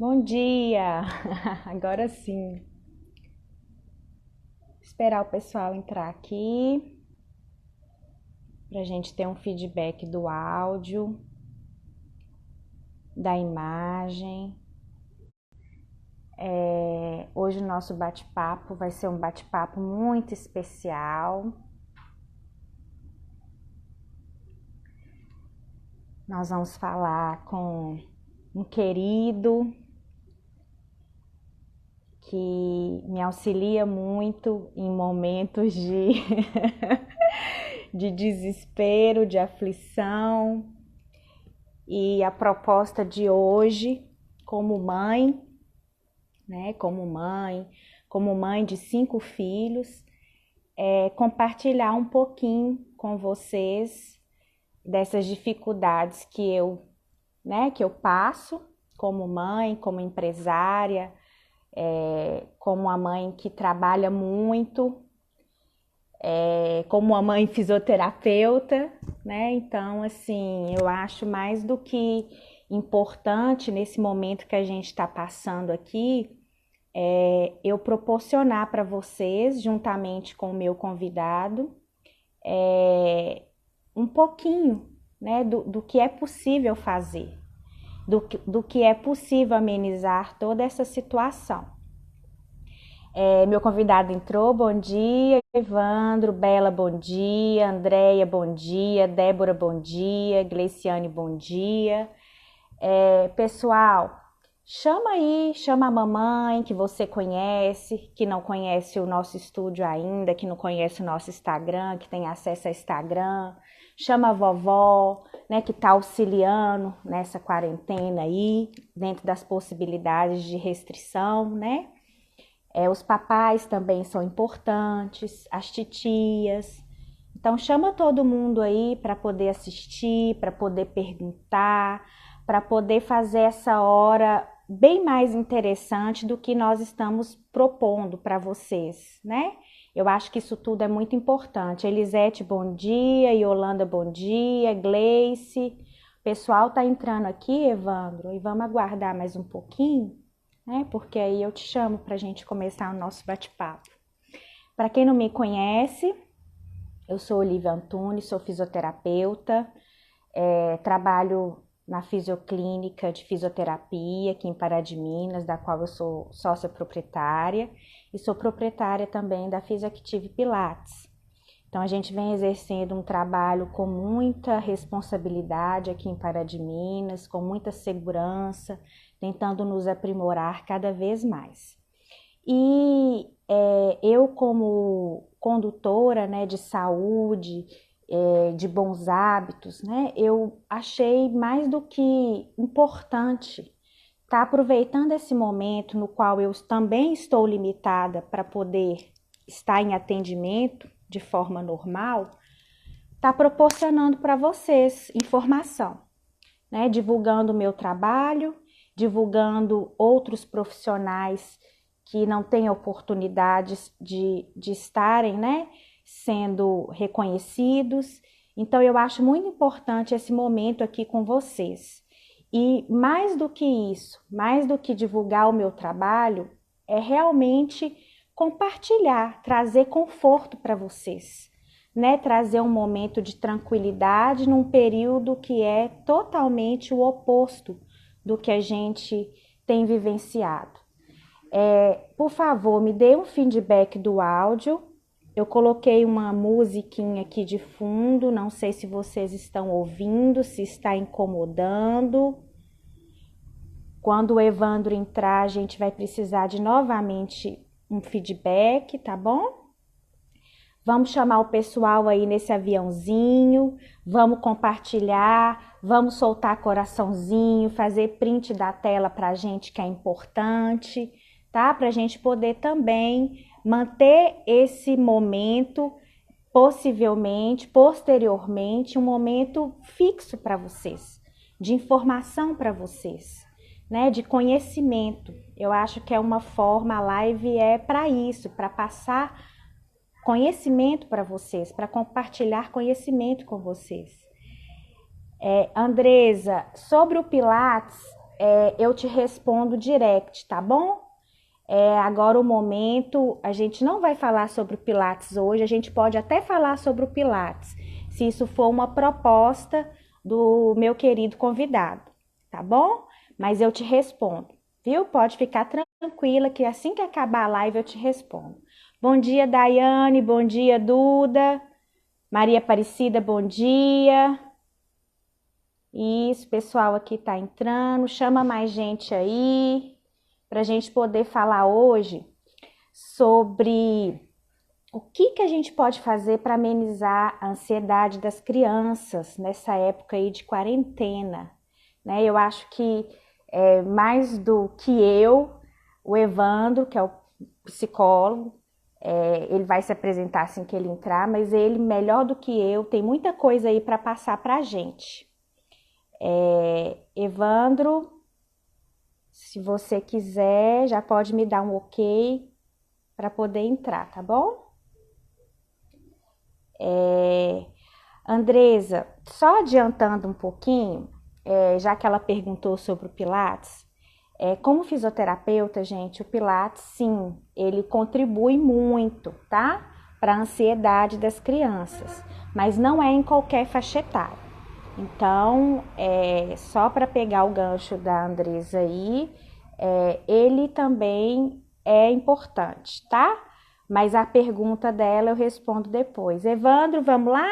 Bom dia! Agora sim. Esperar o pessoal entrar aqui para a gente ter um feedback do áudio, da imagem. Hoje o nosso bate-papo vai ser um bate-papo muito especial. Nós vamos falar com um querido que me auxilia muito em momentos de desespero, de aflição. E a proposta de hoje, como mãe, né, como mãe de 5 filhos, é compartilhar um pouquinho com vocês dessas dificuldades que eu passo como mãe, como empresária, como uma mãe que trabalha muito, como uma mãe fisioterapeuta, né? Então, assim, eu acho mais do que importante nesse momento que a gente está passando aqui, eu proporcionar para vocês, juntamente com o meu convidado, um pouquinho, né, do que é possível fazer, do que é possível amenizar toda essa situação. Meu convidado entrou, bom dia, Evandro, Bela, bom dia, Andréia, bom dia, Débora, bom dia, Gleiciane, bom dia. Pessoal, chama a mamãe que você conhece, que não conhece o nosso estúdio ainda, que não conhece o nosso Instagram, que tem acesso ao Instagram. Chama a vovó, né, que está auxiliando nessa quarentena aí, dentro das possibilidades de restrição, né? Os papais também são importantes, as titias. Então chama todo mundo aí para poder assistir, para poder perguntar, para poder fazer essa hora bem mais interessante do que nós estamos propondo para vocês, né? Eu acho que isso tudo é muito importante. Elisete, bom dia, Yolanda, bom dia, Gleice. O pessoal tá entrando aqui, Evandro, e vamos aguardar mais um pouquinho, né? Porque aí eu te chamo para a gente começar o nosso bate-papo. Para quem não me conhece, eu sou Olivia Antunes, sou fisioterapeuta, trabalho na Fisioclínica de Fisioterapia aqui em Pará de Minas, da qual eu sou sócia proprietária e sou proprietária também da Physiactive Pilates. Então a gente vem exercendo um trabalho com muita responsabilidade aqui em Pará de Minas, com muita segurança, tentando nos aprimorar cada vez mais. E eu, como condutora, né, de saúde, de bons hábitos, né, eu achei mais do que importante estar aproveitando esse momento no qual eu também estou limitada para poder estar em atendimento de forma normal, estar proporcionando para vocês informação, né, divulgando o meu trabalho, divulgando outros profissionais que não têm oportunidades de estarem, né, sendo reconhecidos. Então, eu acho muito importante esse momento aqui com vocês. E mais do que isso, mais do que divulgar o meu trabalho, é realmente compartilhar, trazer conforto para vocês, né? Trazer um momento de tranquilidade num período que é totalmente o oposto do que a gente tem vivenciado. Por favor, me dê um feedback do áudio. Eu coloquei uma musiquinha aqui de fundo, não sei se vocês estão ouvindo, se está incomodando. Quando o Evandro entrar, a gente vai precisar de novamente um feedback, tá bom? Vamos chamar o pessoal aí nesse aviãozinho, vamos compartilhar, vamos soltar coraçãozinho, fazer print da tela pra gente que é importante, tá? Pra gente poder também manter esse momento, possivelmente, posteriormente, um momento fixo para vocês, de informação para vocês, né? De conhecimento. Eu acho que é uma forma, a live é para isso, para passar conhecimento para vocês, para compartilhar conhecimento com vocês. Andresa, sobre o Pilates, eu te respondo direct, tá bom? Agora o momento, a gente não vai falar sobre o Pilates hoje, a gente pode até falar sobre o Pilates, se isso for uma proposta do meu querido convidado, tá bom? Mas eu te respondo, viu? Pode ficar tranquila que assim que acabar a live eu te respondo. Bom dia, Daiane, bom dia, Duda, Maria Aparecida, bom dia. Isso, pessoal aqui tá entrando, chama mais gente aí, para a gente poder falar hoje sobre o que a gente pode fazer para amenizar a ansiedade das crianças nessa época aí de quarentena, né? Eu acho que mais do que o Evandro, que é o psicólogo, ele vai se apresentar assim que ele entrar, mas ele, melhor do que eu, tem muita coisa aí para passar para a gente. Evandro, se você quiser, já pode me dar um ok para poder entrar, tá bom? Andresa, só adiantando um pouquinho, já que ela perguntou sobre o Pilates, como fisioterapeuta, gente, o Pilates, sim, ele contribui muito, tá? Para a ansiedade das crianças, mas não é em qualquer faixa etária. Então, só para pegar o gancho da Andresa aí, ele também é importante, tá? Mas a pergunta dela eu respondo depois. Evandro, vamos lá?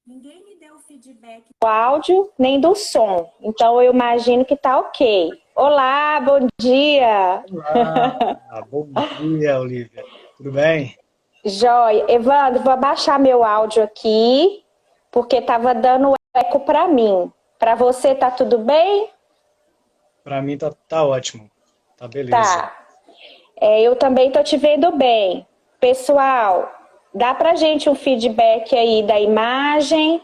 Ninguém me deu feedback do áudio nem do som, então eu imagino que tá ok. Olá, bom dia! Olá, bom dia, Olivia. Tudo bem? Joia. Evandro, vou abaixar meu áudio aqui, porque tava dando eco para mim. Para você tá tudo bem? Para mim tá ótimo. Tá beleza. Tá. Eu também tô te vendo bem. Pessoal, dá pra gente um feedback aí da imagem,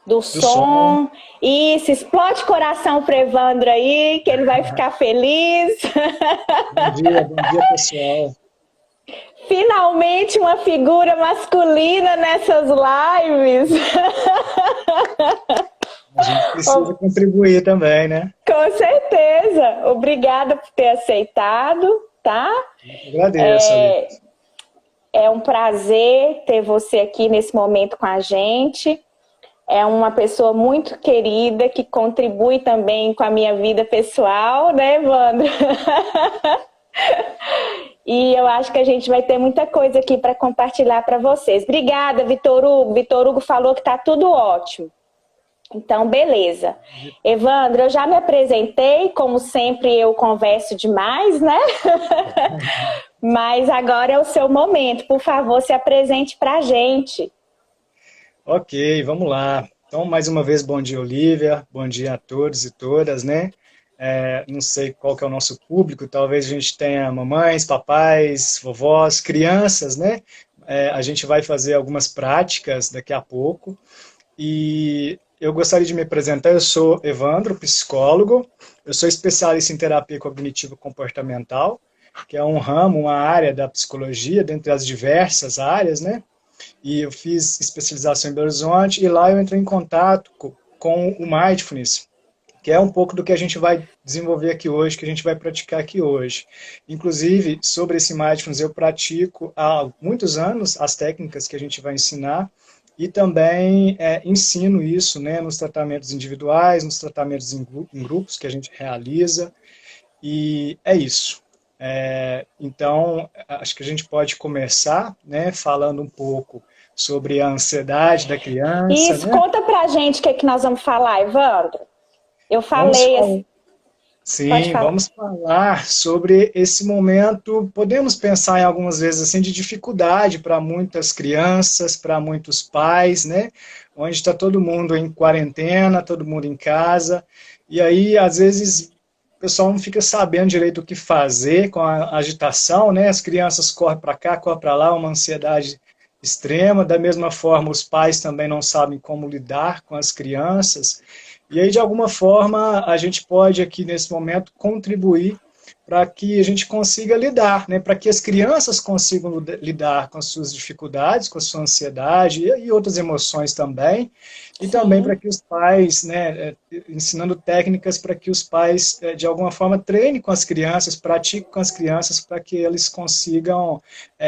do Do som. som. Isso, explode coração pro Evandro aí, que ele vai ficar feliz. Bom dia, pessoal. Finalmente uma figura masculina nessas lives. A gente precisa contribuir também, né? Com certeza. Obrigada por ter aceitado, tá? Eu que agradeço, Olivia. É um prazer ter você aqui nesse momento com a gente. É uma pessoa muito querida que contribui também com a minha vida pessoal, né, Evandro? E eu acho que a gente vai ter muita coisa aqui para compartilhar para vocês. Obrigada, Vitor Hugo. Vitor Hugo falou que tá tudo ótimo. Então, beleza. Evandro, eu já me apresentei, como sempre eu converso demais, né? Mas agora é o seu momento. Por favor, se apresente para a gente. Ok, vamos lá. Então, mais uma vez, bom dia, Olivia. Bom dia a todos e todas, né? Não sei qual que é o nosso público, talvez a gente tenha mamães, papais, vovós, crianças, né? A gente vai fazer algumas práticas daqui a pouco. E eu gostaria de me apresentar, eu sou Evandro, psicólogo, eu sou especialista em terapia cognitivo comportamental, que é um ramo, uma área da psicologia, dentre as diversas áreas, né? E eu fiz especialização em Belo Horizonte, e lá eu entrei em contato com o Mindfulness, que é um pouco do que a gente vai desenvolver aqui hoje, que a gente vai praticar aqui hoje. Inclusive, sobre esse Mindfulness, eu pratico há muitos anos as técnicas que a gente vai ensinar, e também ensino isso, né, nos tratamentos individuais, nos tratamentos em grupos que a gente realiza, e é isso. Então, acho que a gente pode começar, né, falando um pouco sobre a ansiedade da criança, Isso, né? conta pra gente o que é que nós vamos falar, Evandro. Eu Vamos falei, falar. pode Sim, falar. vamos falar sobre esse momento, podemos pensar em algumas vezes assim, de dificuldade para muitas crianças, para muitos pais, né? Onde está todo mundo em quarentena, todo mundo em casa, e aí às vezes o pessoal não fica sabendo direito o que fazer com a agitação, né? As crianças correm para cá, correm para lá, uma ansiedade extrema, da mesma forma os pais também não sabem como lidar com as crianças, e aí, de alguma forma, a gente pode aqui nesse momento contribuir para que a gente consiga lidar, né? Para que as crianças consigam lidar com as suas dificuldades, com a sua ansiedade e outras emoções também, e também para Sim. que os pais, né, ensinando técnicas para que os pais, de alguma forma, treinem com as crianças, pratiquem com as crianças, para que eles consigam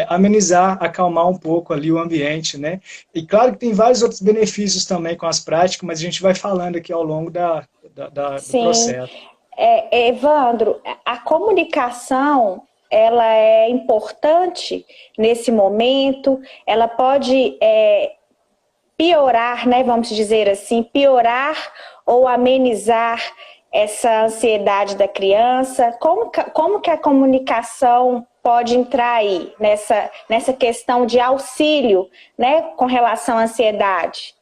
amenizar, acalmar um pouco ali o ambiente, né? E claro que tem vários outros benefícios também com as práticas, mas a gente vai falando aqui ao longo do Sim. processo. Evandro, a comunicação, ela é importante nesse momento, ela pode piorar, né, vamos dizer assim, piorar ou amenizar essa ansiedade da criança. Como que a comunicação pode entrar aí nessa questão de auxílio, né, com relação à ansiedade?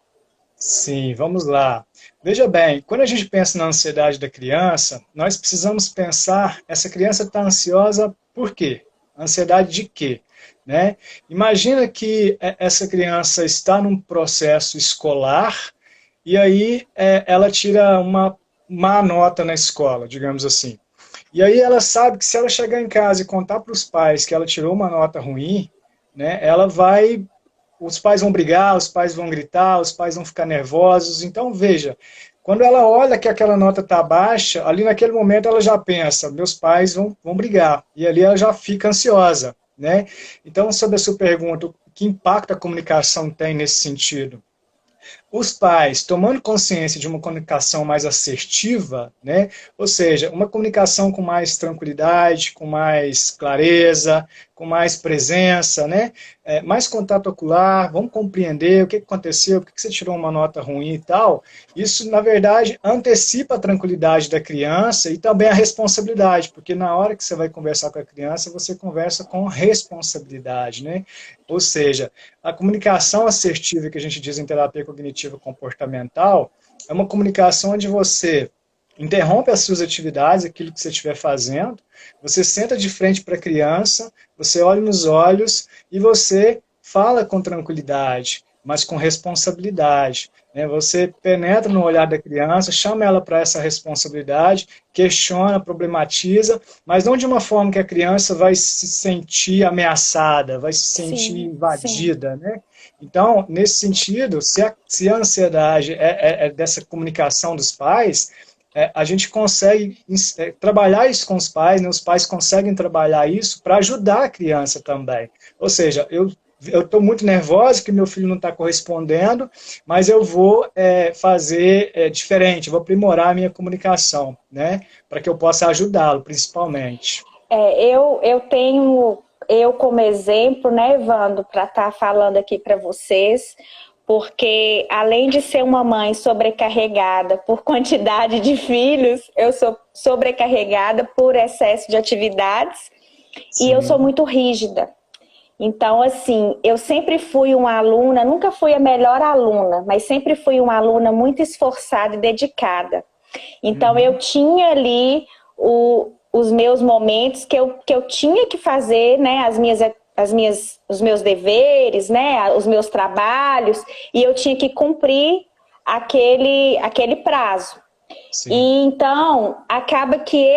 Sim, vamos lá. Veja bem, quando a gente pensa na ansiedade da criança, nós precisamos pensar, essa criança está ansiosa por quê? Ansiedade de quê? Né? Imagina que essa criança está num processo escolar e aí ela tira uma má nota na escola, digamos assim. E aí ela sabe que se ela chegar em casa e contar para os pais que ela tirou uma nota ruim, né, ela vai, os pais vão brigar, os pais vão gritar, os pais vão ficar nervosos. Então, veja, quando ela olha que aquela nota está baixa, ali naquele momento ela já pensa, meus pais vão brigar. E ali ela já fica ansiosa, né? Então, sobre a sua pergunta, que impacto a comunicação tem nesse sentido? Os pais tomando consciência de uma comunicação mais assertiva, né? Ou seja, uma comunicação com mais tranquilidade, com mais clareza, com mais presença, né? Mais contato ocular, vamos compreender o que aconteceu, por que você tirou uma nota ruim e tal. Isso, na verdade, antecipa a tranquilidade da criança e também a responsabilidade, porque na hora que você vai conversar com a criança, você conversa com responsabilidade, né? Ou seja, a comunicação assertiva que a gente diz em terapia cognitiva comportamental é uma comunicação onde você interrompe as suas atividades, aquilo que você estiver fazendo, você senta de frente para a criança, você olha nos olhos e você fala com tranquilidade, mas com responsabilidade. Né? Você penetra no olhar da criança, chama ela para essa responsabilidade, questiona, problematiza, mas não de uma forma que a criança vai se sentir ameaçada, vai se sentir Sim, sim. invadida, né? Então, nesse sentido, se a ansiedade é dessa comunicação dos pais, a gente consegue trabalhar isso com os pais, né? Os pais conseguem trabalhar isso para ajudar a criança também. Ou seja, eu estou muito nervosa que meu filho não está correspondendo, mas eu vou fazer diferente, vou aprimorar a minha comunicação, né? Para que eu possa ajudá-lo, principalmente. Eu tenho eu como exemplo, né, Evandro, para estar falando aqui para vocês, porque além de ser uma mãe sobrecarregada por quantidade de filhos, eu sou sobrecarregada por excesso de atividades e eu sou Sim. muito rígida. Então, assim, eu sempre fui uma aluna, nunca fui a melhor aluna, mas sempre fui uma aluna muito esforçada e dedicada. Então, eu Uhum. tinha ali os meus momentos que eu tinha que fazer, né, os meus deveres, né, os meus trabalhos, e eu tinha que cumprir aquele prazo. Sim. E então, acaba que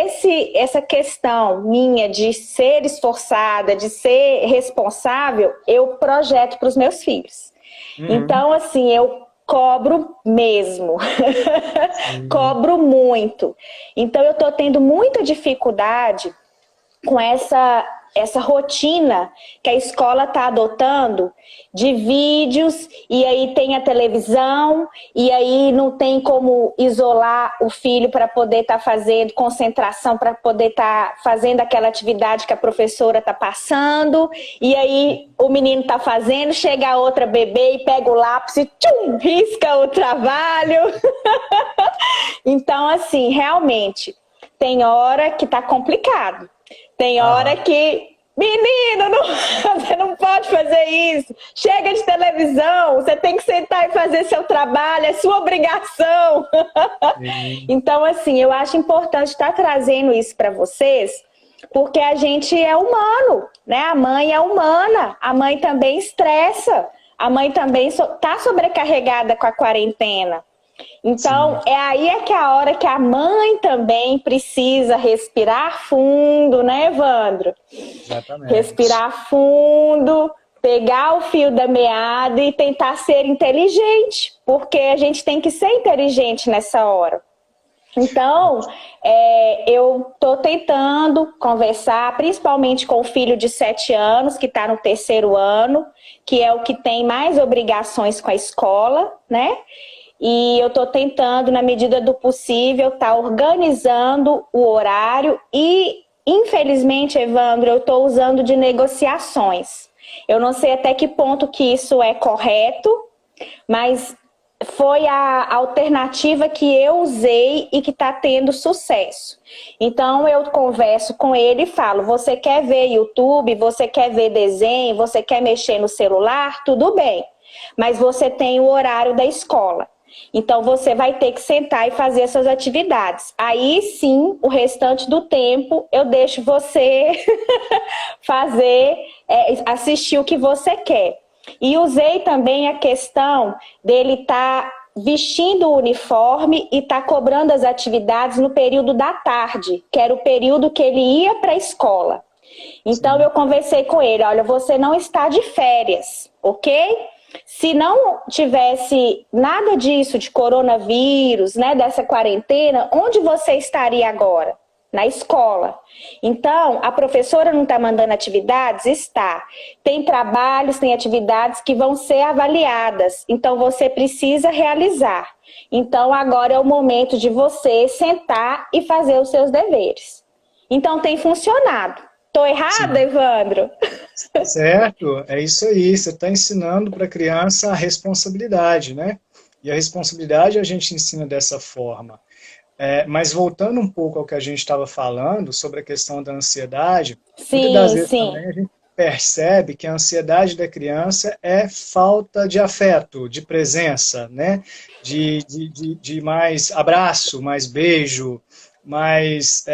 essa questão minha de ser esforçada, de ser responsável, eu projeto para os meus filhos. Uhum. Então, assim, eu cobro mesmo, Sim. cobro muito. Então, eu estou tendo muita dificuldade com essa rotina que a escola está adotando de vídeos, e aí tem a televisão, e aí não tem como isolar o filho para poder estar fazendo concentração, para poder estar fazendo aquela atividade que a professora está passando, e aí o menino está fazendo, chega a outra bebê e pega o lápis e tchum, risca o trabalho. Então, assim, realmente, tem hora que está complicado. Tem hora Aham. que, menino, não, você não pode fazer isso. Chega de televisão, você tem que sentar e fazer seu trabalho, é sua obrigação. Sim. Então, assim, eu acho importante estar trazendo isso para vocês, porque a gente é humano, né? A mãe é humana, a mãe também estressa, a mãe também está sobrecarregada com a quarentena. Então, Sim, é aí é que é a hora que a mãe também precisa respirar fundo, né, Evandro? exatamente. Respirar fundo, pegar o fio da meada e tentar ser inteligente, porque a gente tem que ser inteligente nessa hora. Então, eu estou tentando conversar, principalmente com o filho de 7 anos, que está no terceiro ano, que é o que tem mais obrigações com a escola, né? E eu estou tentando, na medida do possível, estar organizando o horário e, infelizmente, Evandro, eu estou usando de negociações. Eu não sei até que ponto que isso é correto, mas foi a alternativa que eu usei e que está tendo sucesso. Então eu converso com ele e falo: você quer ver YouTube, você quer ver desenho, você quer mexer no celular, tudo bem, mas você tem o horário da escola. Então você vai ter que sentar e fazer essas atividades. Aí sim, o restante do tempo eu deixo você fazer, assistir o que você quer. E usei também a questão dele estar vestindo o uniforme e estar cobrando as atividades no período da tarde, que era o período que ele ia para a escola. Então Sim. eu conversei com ele: olha, você não está de férias, ok? Se não tivesse nada disso de coronavírus, né, dessa quarentena, onde você estaria agora? Na escola. Então, a professora não está mandando atividades? Está. Tem trabalhos, tem atividades que vão ser avaliadas. Então, você precisa realizar. Então, agora é o momento de você sentar e fazer os seus deveres. Então, tem funcionado. Estou errada, Sim. Evandro? Certo, é isso aí. Você está ensinando para a criança a responsabilidade, né? E a responsabilidade a gente ensina dessa forma. Mas voltando um pouco ao que a gente estava falando sobre a questão da ansiedade, muitas das Sim, vezes sim. também a gente percebe que a ansiedade da criança é falta de afeto, de presença, né? De mais abraço, mais beijo, mais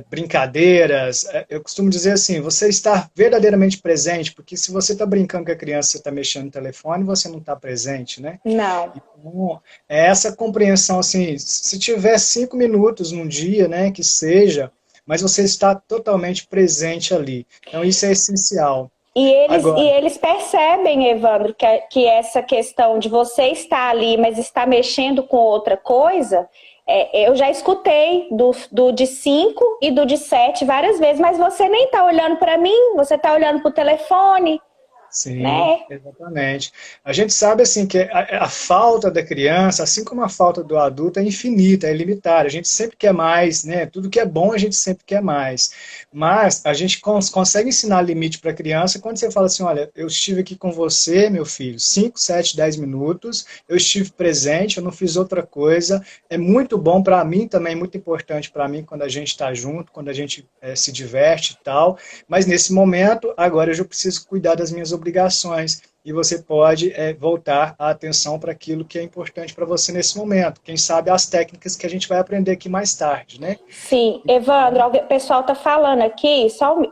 brincadeiras. Eu costumo dizer assim, você está verdadeiramente presente, porque se você está brincando com a criança, você está mexendo no telefone, você não está presente, né? Não. Então, é essa compreensão, assim, se tiver 5 minutos num dia, né, que seja, mas você está totalmente presente ali. Então, isso é essencial. E Agora, eles percebem, Evandro, que essa questão de você estar ali, mas estar mexendo com outra coisa, eu já escutei do de 5 e do de 7 várias vezes, mas você nem está olhando para mim, você está olhando para o telefone, sim, né? exatamente. A gente sabe assim que a falta da criança, assim como a falta do adulto, é infinita, é ilimitada. A gente sempre quer mais, né? Tudo que é bom a gente sempre quer mais. Mas a gente consegue ensinar limite para a criança quando você fala assim, olha, eu estive aqui com você, meu filho, 5, 7, 10 minutos, eu estive presente, eu não fiz outra coisa. É muito bom para mim também, muito importante para mim quando a gente está junto, quando a gente se diverte e tal. Mas nesse momento, agora eu já preciso cuidar das minhas obrigações. E você pode voltar a atenção para aquilo que é importante para você nesse momento. Quem sabe as técnicas que a gente vai aprender aqui mais tarde, né? Sim, Evandro, o pessoal está falando aqui,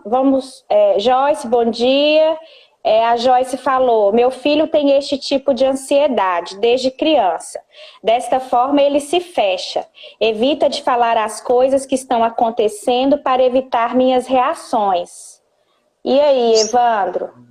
vamos, Joyce, bom dia. A Joyce falou: meu filho tem este tipo de ansiedade desde criança. Desta forma, ele se fecha, evita de falar as coisas que estão acontecendo para evitar minhas reações. E aí, Evandro?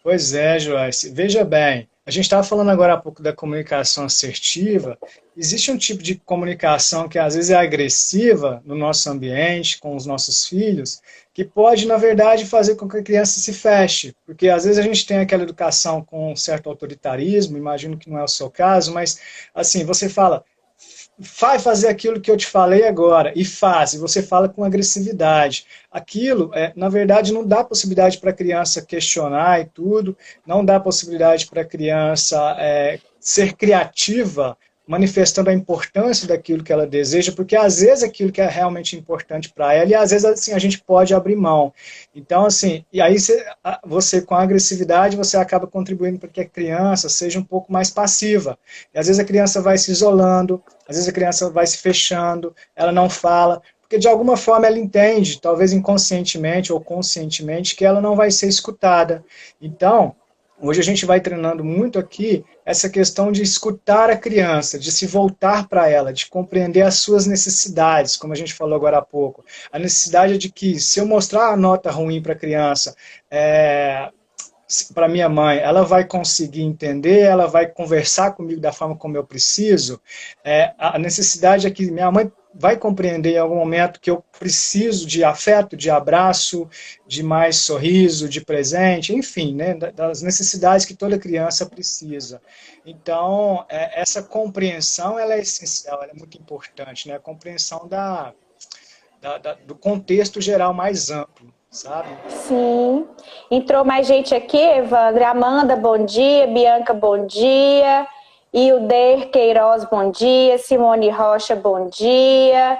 Pois é, Joyce. Veja bem, a gente estava falando agora há pouco da comunicação assertiva. Existe um tipo de comunicação que às vezes é agressiva no nosso ambiente, com os nossos filhos, que pode, na verdade, fazer com que a criança se feche. Porque às vezes a gente tem aquela educação com um certo autoritarismo, imagino que não é o seu caso, mas assim, você fala, vai fazer aquilo que eu te falei agora, e faz, e você fala com agressividade. Aquilo, na verdade, não dá possibilidade para a criança questionar e tudo, não dá possibilidade para a criança ser criativa, manifestando a importância daquilo que ela deseja, porque às vezes aquilo que é realmente importante para ela, e às vezes assim, a gente pode abrir mão. Então, assim, e aí você com a agressividade, você acaba contribuindo para que a criança seja um pouco mais passiva. E às vezes a criança vai se isolando, às vezes a criança vai se fechando, ela não fala, porque de alguma forma ela entende, talvez inconscientemente ou conscientemente, que ela não vai ser escutada. Então, Hoje a gente vai treinando muito aqui essa questão de escutar a criança, de se voltar para ela, de compreender as suas necessidades, como a gente falou agora há pouco. A necessidade de que, se eu mostrar a nota ruim para a criança, para minha mãe, ela vai conseguir entender, ela vai conversar comigo da forma como eu preciso. A necessidade é que minha mãe vai compreender em algum momento que eu preciso de afeto, de abraço, de mais sorriso, de presente, enfim, né, das necessidades que toda criança precisa. Então, essa compreensão ela é essencial, ela é muito importante, né, a compreensão do contexto geral mais amplo, sabe? Sim. Entrou mais gente aqui, Evandro. Amanda, bom dia. Bianca, bom dia. Hilder Queiroz, bom dia. Simone Rocha, bom dia.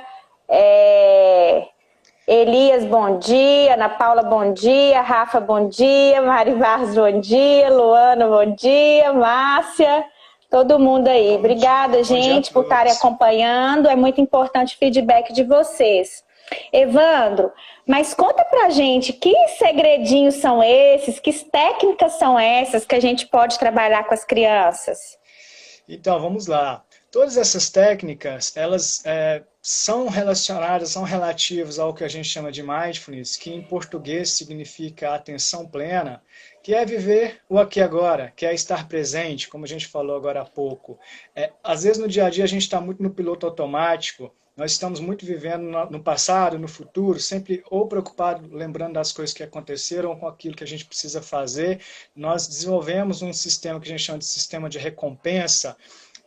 Elias, bom dia. Ana Paula, bom dia. Rafa, bom dia. Mari Barros, bom dia. Luana, bom dia. Márcia, todo mundo aí. Obrigada, gente, por estarem acompanhando. É muito importante o feedback de vocês. Evandro, mas conta pra gente que segredinhos são esses, que técnicas são essas que a gente pode trabalhar com as crianças? Então, vamos lá. Todas essas técnicas, elas são relacionadas, são relativas ao que a gente chama de mindfulness, que em português significa atenção plena, que é viver o aqui e agora, que é estar presente, como a gente falou agora há pouco. Às vezes no dia a dia a gente está muito no piloto automático, nós estamos muito vivendo no passado, no futuro, sempre ou preocupado, lembrando das coisas que aconteceram, ou com aquilo que a gente precisa fazer. Nós desenvolvemos um sistema que a gente chama de sistema de recompensa,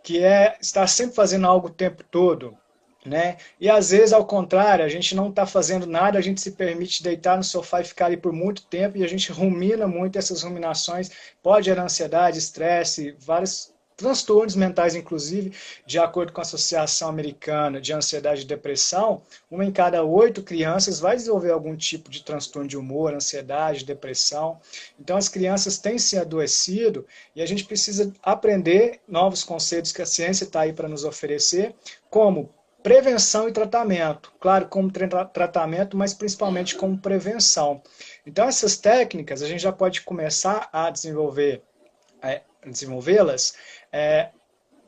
que é estar sempre fazendo algo o tempo todo, né? E às vezes, ao contrário, a gente não está fazendo nada, a gente se permite deitar no sofá e ficar ali por muito tempo, e a gente rumina muito. Essas ruminações pode gerar ansiedade, estresse, vários transtornos mentais, inclusive, de acordo com a Associação Americana de Ansiedade e Depressão, 1 em cada 8 crianças vai desenvolver algum tipo de transtorno de humor, ansiedade, depressão. Então, as crianças têm se adoecido e a gente precisa aprender novos conceitos que a ciência está aí para nos oferecer, como prevenção e tratamento. Claro, como tratamento, mas principalmente como prevenção. Então, essas técnicas a gente já pode começar a desenvolvê-las,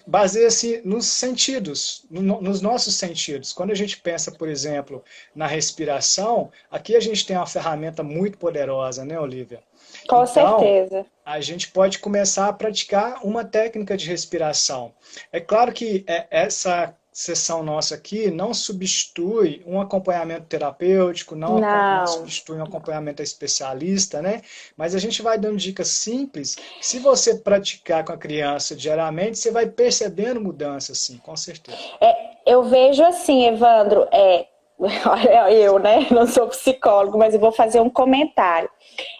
baseia-se nos sentidos, nos nossos sentidos. Quando a gente pensa, por exemplo, na respiração, aqui a gente tem uma ferramenta muito poderosa, né, Olivia? Com certeza. A gente pode começar a praticar uma técnica de respiração. É claro que essa sessão nossa aqui não substitui um acompanhamento terapêutico, não substitui um acompanhamento especialista, né? Mas a gente vai dando dicas simples. Se você praticar com a criança diariamente, você vai percebendo mudanças, sim, com certeza. Eu vejo assim, Evandro, olha eu, né? Não sou psicólogo, mas eu vou fazer um comentário.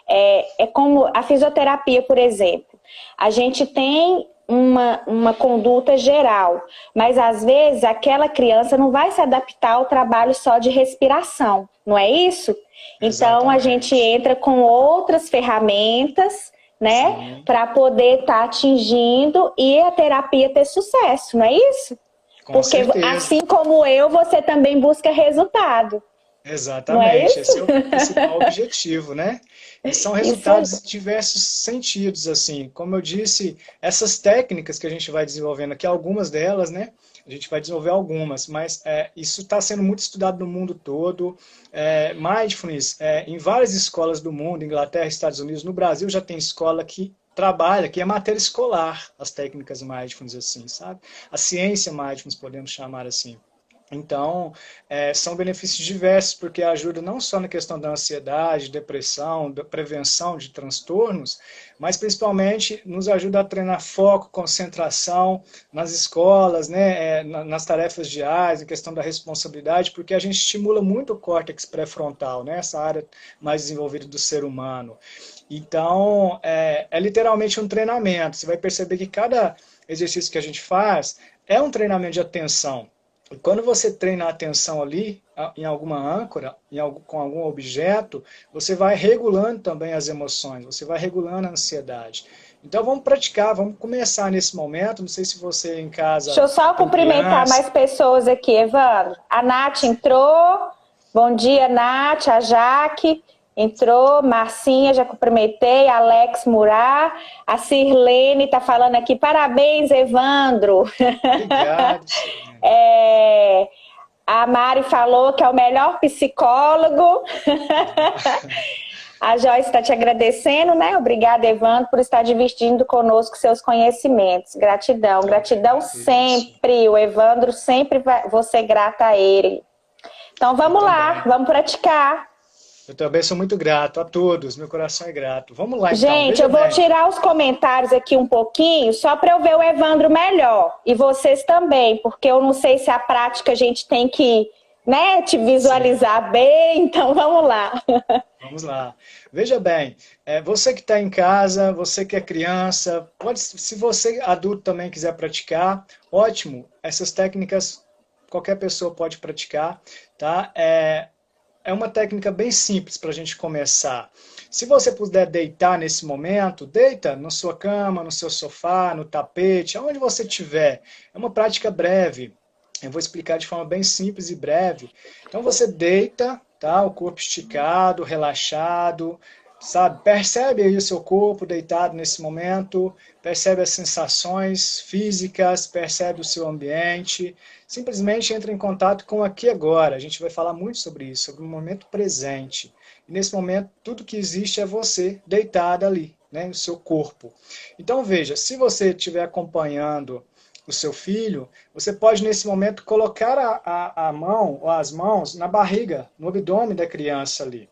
É como a fisioterapia, por exemplo. A gente tem uma conduta geral, mas às vezes aquela criança não vai se adaptar ao trabalho só de respiração, não é isso? Então a gente entra com outras ferramentas, né, para poder estar atingindo e a terapia ter sucesso, não é isso? Com Porque certeza. assim como eu, você também busca resultado. Exatamente, esse é o principal objetivo, né? E são resultados em diversos sentidos, assim. Como eu disse, essas técnicas que a gente vai desenvolvendo aqui, algumas delas, né? A gente vai desenvolver algumas, mas isso está sendo muito estudado no mundo todo. Mindfulness, em várias escolas do mundo, Inglaterra, Estados Unidos, no Brasil já tem escola que trabalha, que é matéria escolar, as técnicas mindfulness, assim, sabe? A ciência mindfulness, podemos chamar assim. Então, são benefícios diversos, porque ajuda não só na questão da ansiedade, depressão, da prevenção de transtornos, mas principalmente nos ajuda a treinar foco, concentração nas escolas, né, nas tarefas diárias, em questão da responsabilidade, porque a gente estimula muito o córtex pré-frontal, né, essa área mais desenvolvida do ser humano. Então, é literalmente um treinamento. Você vai perceber que cada exercício que a gente faz é um treinamento de atenção. E quando você treina a atenção ali, em alguma âncora, com algum objeto, você vai regulando também as emoções, você vai regulando a ansiedade. Então vamos praticar, vamos começar nesse momento. Não sei se você em casa... Deixa eu só cumprimentar mais pessoas aqui, Evandro. A Nath entrou. Bom dia, Nath, a Jaque. Entrou, Marcinha, já cumprimentei, Alex Murat, a Sirlene está falando aqui, parabéns, Evandro. Obrigado, Silene. É, a Mari falou que é o melhor psicólogo. A Joyce está te agradecendo, né? Obrigada, Evandro, por estar dividindo conosco seus conhecimentos. Gratidão, gratidão sempre. O Evandro sempre vai, vou ser grata a ele. Então vamos lá, vamos praticar. Eu também sou muito grato a todos, meu coração é grato. Vamos lá então, Gente, veja eu vou bem. tirar os comentários aqui um pouquinho, só para eu ver o Evandro melhor. E vocês também, porque eu não sei se a prática a gente tem que, né, te visualizar bem, então vamos lá. Vamos lá. Veja bem, você que está em casa, você que é criança, pode, se você adulto também quiser praticar, ótimo. Essas técnicas qualquer pessoa pode praticar, tá? É uma técnica bem simples para a gente começar. Se você puder deitar nesse momento, deita na sua cama, no seu sofá, no tapete, aonde você estiver. É uma prática breve. Eu vou explicar de forma bem simples e breve. Então você deita, tá? O corpo esticado, relaxado, sabe? Percebe aí o seu corpo deitado nesse momento, percebe as sensações físicas, percebe o seu ambiente. Simplesmente entra em contato com o aqui e agora. A gente vai falar muito sobre isso, sobre o momento presente. E nesse momento, tudo que existe é você deitado ali, né? O seu corpo. Então veja, se você estiver acompanhando o seu filho, você pode nesse momento colocar a mão ou as mãos na barriga, no abdômen da criança ali.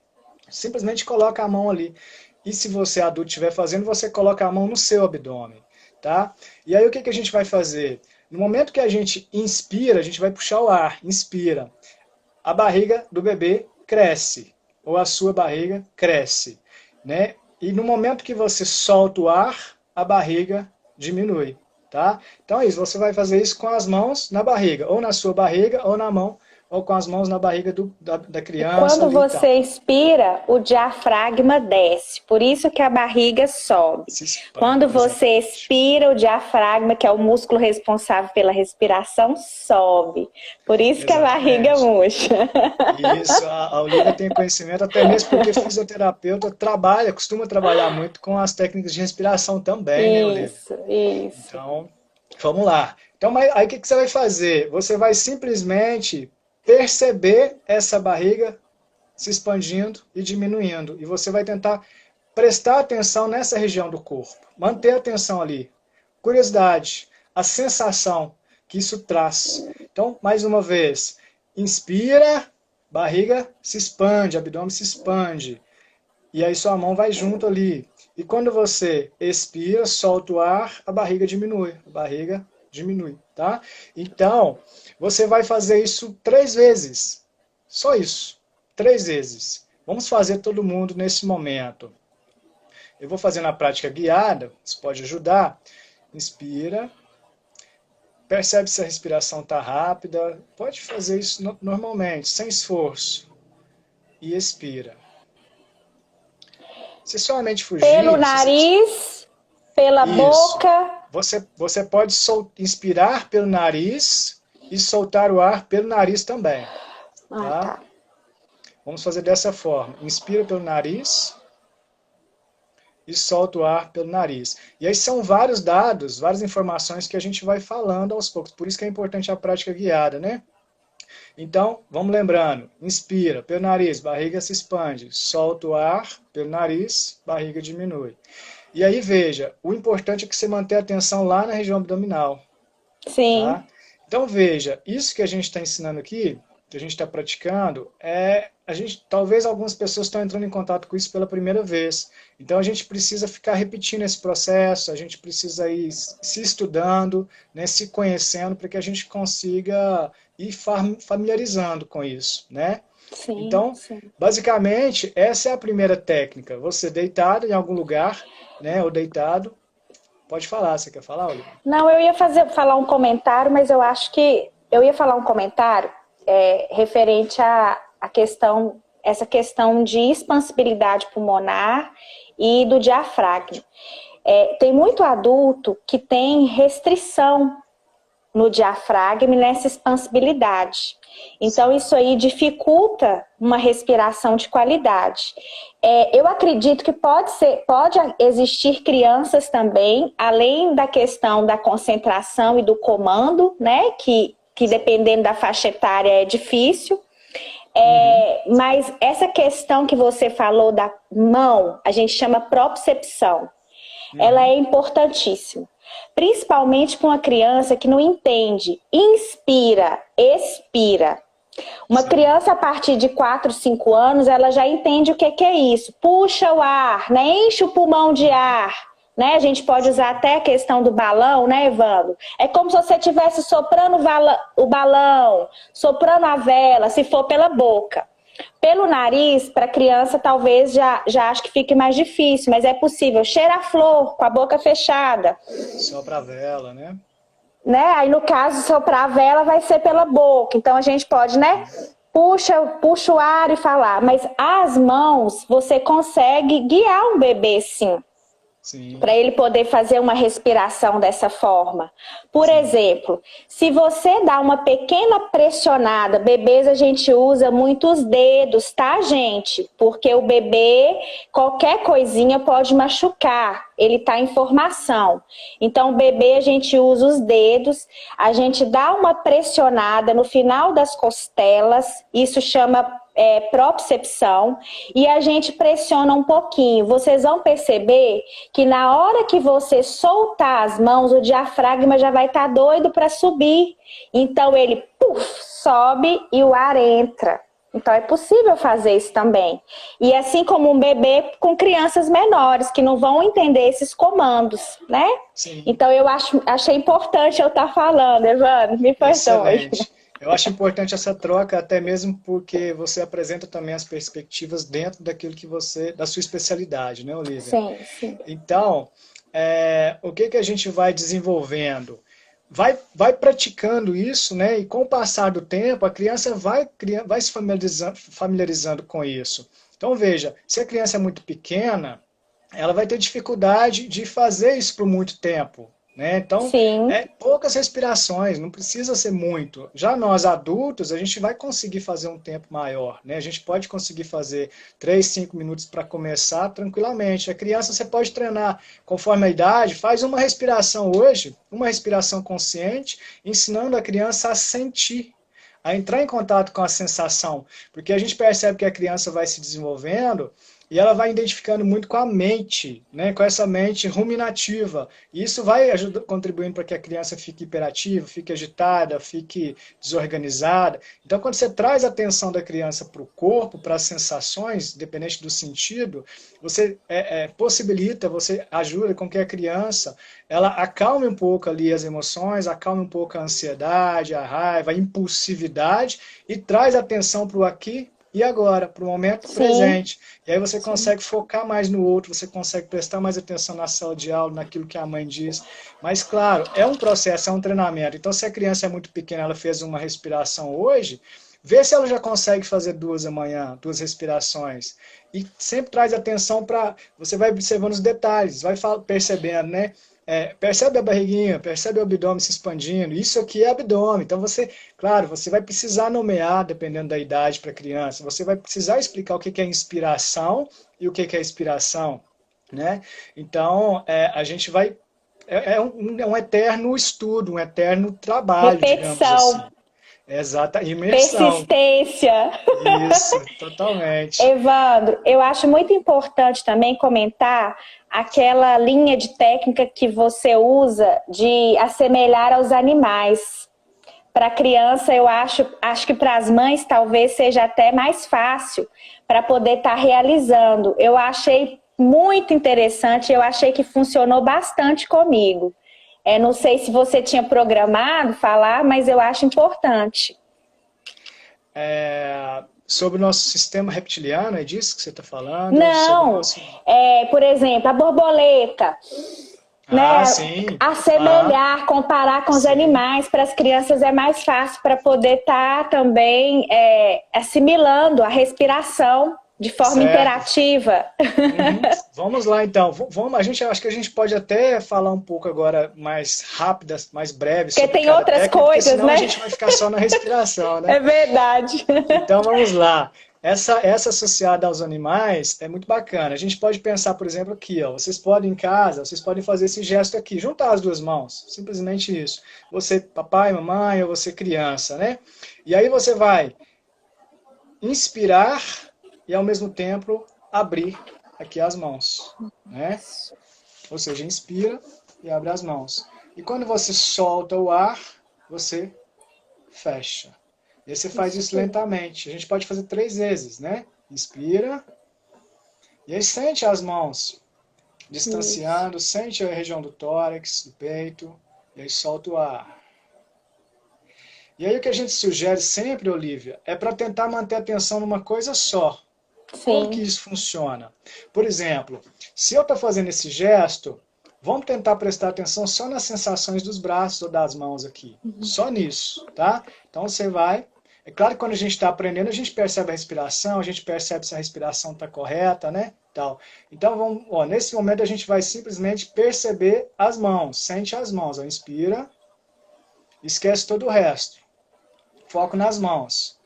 Simplesmente coloca a mão ali. E se você adulto estiver fazendo, você coloca a mão no seu abdômen, tá? E aí o que a gente vai fazer? No momento que a gente inspira, a gente vai puxar o ar, inspira. A barriga do bebê cresce, ou a sua barriga cresce, né? E no momento que você solta o ar, a barriga diminui. Tá? Então é isso, você vai fazer isso com as mãos na barriga, ou na sua barriga, ou na mão, ou com as mãos na barriga da criança. Quando você expira, o diafragma desce, por isso que a barriga sobe. Quando você expira, o diafragma, que é o músculo responsável pela respiração, sobe. Por isso que a barriga murcha. Isso, a Olivia tem conhecimento, até mesmo porque fisioterapeuta costuma trabalhar muito com as técnicas de respiração também, né, Olivia? Isso. Então, vamos lá. Então, aí o que você vai fazer? Você vai simplesmente perceber essa barriga se expandindo e diminuindo. E você vai tentar prestar atenção nessa região do corpo. Manter a atenção ali. Curiosidade, a sensação que isso traz. Então, mais uma vez, inspira, barriga se expande, abdômen se expande. E aí sua mão vai junto ali. E quando você expira, solta o ar, a barriga diminui. A barriga diminui, tá? Então, você vai fazer isso 3 vezes. Só isso. 3 vezes. Vamos fazer todo mundo nesse momento. Eu vou fazer na prática guiada, isso pode ajudar. Inspira. Percebe se a respiração está rápida. Pode fazer isso normalmente, sem esforço. E expira. Se somente fugir... Pelo nariz, pela boca... Você pode inspirar pelo nariz e soltar o ar pelo nariz também. Tá? Vamos fazer dessa forma. Inspira pelo nariz e solta o ar pelo nariz. E aí são vários dados, várias informações que a gente vai falando aos poucos. Por isso que é importante a prática guiada, né? Então, vamos lembrando. Inspira pelo nariz, barriga se expande. Solta o ar pelo nariz, barriga diminui. E aí, veja, o importante é que você mantenha a atenção lá na região abdominal. Sim. Tá? Então, veja, isso que a gente está ensinando aqui, que a gente está praticando, talvez algumas pessoas estão entrando em contato com isso pela primeira vez. Então, a gente precisa ficar repetindo esse processo, a gente precisa ir se estudando, né, se conhecendo, para que a gente consiga ir familiarizando com isso, né? Sim, então, basicamente, essa é a primeira técnica. Você deitado em algum lugar, né, ou deitado. Pode falar, você quer falar, Olivia? Não, eu ia falar um comentário, mas eu acho que eu ia falar um comentário referente essa questão de expansibilidade pulmonar e do diafragma. Tem muito adulto que tem restrição no diafragma e nessa expansibilidade. Então, isso aí dificulta uma respiração de qualidade. Eu acredito que pode existir crianças também, além da questão da concentração e do comando, né? Que dependendo da faixa etária é difícil. Mas essa questão que você falou da mão, a gente chama propriocepção. Ela é importantíssima. Principalmente para uma criança que não entende. Inspira, expira. Uma criança a partir de 4, 5 anos, ela já entende o que é isso. Puxa o ar, né? Enche o pulmão de ar. Né? A gente pode usar até a questão do balão, né, Evandro? É como se você estivesse soprando o balão, soprando a vela, se for pela boca. Pelo nariz, para criança, talvez já acho que fique mais difícil, mas é possível. Cheira a flor com a boca fechada. Sopra a vela, né? Aí, no caso, soprar a vela vai ser pela boca. Então, a gente pode, né? Puxa o ar e falar. Mas as mãos, você consegue guiar um bebê, sim. Para ele poder fazer uma respiração dessa forma. Por exemplo, se você dá uma pequena pressionada, bebês a gente usa muito os dedos, tá, gente? Porque o bebê, qualquer coisinha pode machucar, ele tá em formação. Então, o bebê a gente usa os dedos, a gente dá uma pressionada no final das costelas, isso chama propriocepção, e a gente pressiona um pouquinho. Vocês vão perceber que na hora que você soltar as mãos, o diafragma já vai estar doido para subir. Então ele sobe e o ar entra. Então é possível fazer isso também. E assim como um bebê com crianças menores que não vão entender esses comandos, né? Sim. Então eu achei importante eu estar falando, Evandro, me perdoe. Eu acho importante essa troca, até mesmo porque você apresenta também as perspectivas dentro daquilo que da sua especialidade, né, Olívia? Sim. Então, o que a gente vai desenvolvendo? Vai praticando isso, né? E com o passar do tempo, a criança vai se familiarizando com isso. Então, veja, se a criança é muito pequena, ela vai ter dificuldade de fazer isso por muito tempo. Né? Então, poucas respirações, não precisa ser muito. Já nós adultos, a gente vai conseguir fazer um tempo maior. Né? A gente pode conseguir fazer 3, 5 minutos para começar tranquilamente. A criança você pode treinar conforme a idade, faz uma respiração hoje, uma respiração consciente, ensinando a criança a sentir, a entrar em contato com a sensação. Porque a gente percebe que a criança vai se desenvolvendo e ela vai identificando muito com a mente, né? Com essa mente ruminativa. E isso vai contribuindo para que a criança fique hiperativa, fique agitada, fique desorganizada. Então, quando você traz a atenção da criança para o corpo, para as sensações, dependente do sentido, você possibilita, você ajuda com que a criança ela acalme um pouco ali as emoções, acalme um pouco a ansiedade, a raiva, a impulsividade e traz a atenção para o aqui e agora, para o momento presente. E aí você consegue focar mais no outro, você consegue prestar mais atenção na sala de aula, naquilo que a mãe diz. Mas, claro, é um processo, é um treinamento. Então, se a criança é muito pequena, ela fez uma respiração hoje, vê se ela já consegue fazer 2 amanhã, 2 respirações. E sempre traz atenção para... Você vai observando os detalhes, vai percebendo, né? Percebe a barriguinha, percebe o abdômen se expandindo, isso aqui é abdômen. Então você, claro, você vai precisar nomear, dependendo da idade para a criança, você vai precisar explicar o que é inspiração e o que é expiração, né? Então, a gente vai... É um eterno estudo, um eterno trabalho, repetição. Digamos assim. Exata, imersão. Persistência. Isso, totalmente. Evandro, eu acho muito importante também comentar aquela linha de técnica que você usa de assemelhar aos animais. Para a criança, eu acho que para as mães talvez seja até mais fácil para poder estar realizando. Eu achei muito interessante, eu achei que funcionou bastante comigo. Não sei se você tinha programado falar, mas eu acho importante. Sobre o nosso sistema reptiliano, é disso que você está falando? Não, nosso... por exemplo, a borboleta. Né? Sim. Assemelhar, comparar com os animais, para as crianças é mais fácil para poder estar também assimilando a respiração, de forma Certo. interativa. Uhum. Vamos lá, então. Acho que a gente pode até falar um pouco agora mais rápida, mais breve Porque sobre tem cada outras técnica, porque coisas, senão a né? gente vai ficar só na respiração, né? É verdade. Então vamos lá. Essa associada aos animais é muito bacana. A gente pode pensar, por exemplo, aqui, ó. Vocês podem em casa, vocês podem fazer esse gesto aqui, juntar as duas mãos, simplesmente isso. Você, papai, mamãe, ou você criança, né? E aí você vai inspirar e ao mesmo tempo abrir aqui as mãos, né? Ou seja, inspira e abre as mãos. E quando você solta o ar, você fecha. E aí você faz Isso isso aí. lentamente. A gente pode fazer 3 vezes, né? Inspira. E aí sente as mãos Isso. distanciando, sente a região do tórax, do peito. E aí solta o ar. E aí o que a gente sugere sempre, Olivia, é para tentar manter a atenção numa coisa só. Como que Sim. isso funciona? Por exemplo, se eu estou fazendo esse gesto, vamos tentar prestar atenção só nas sensações dos braços ou das mãos aqui. Só nisso, tá? Então você vai. É claro que quando a gente está aprendendo, a gente percebe a respiração, a gente percebe se a respiração está correta, né? Tal. Então, vamos, ó, nesse momento a gente vai simplesmente perceber as mãos. Sente as mãos. Ó, inspira, esquece todo o resto. Foco nas mãos.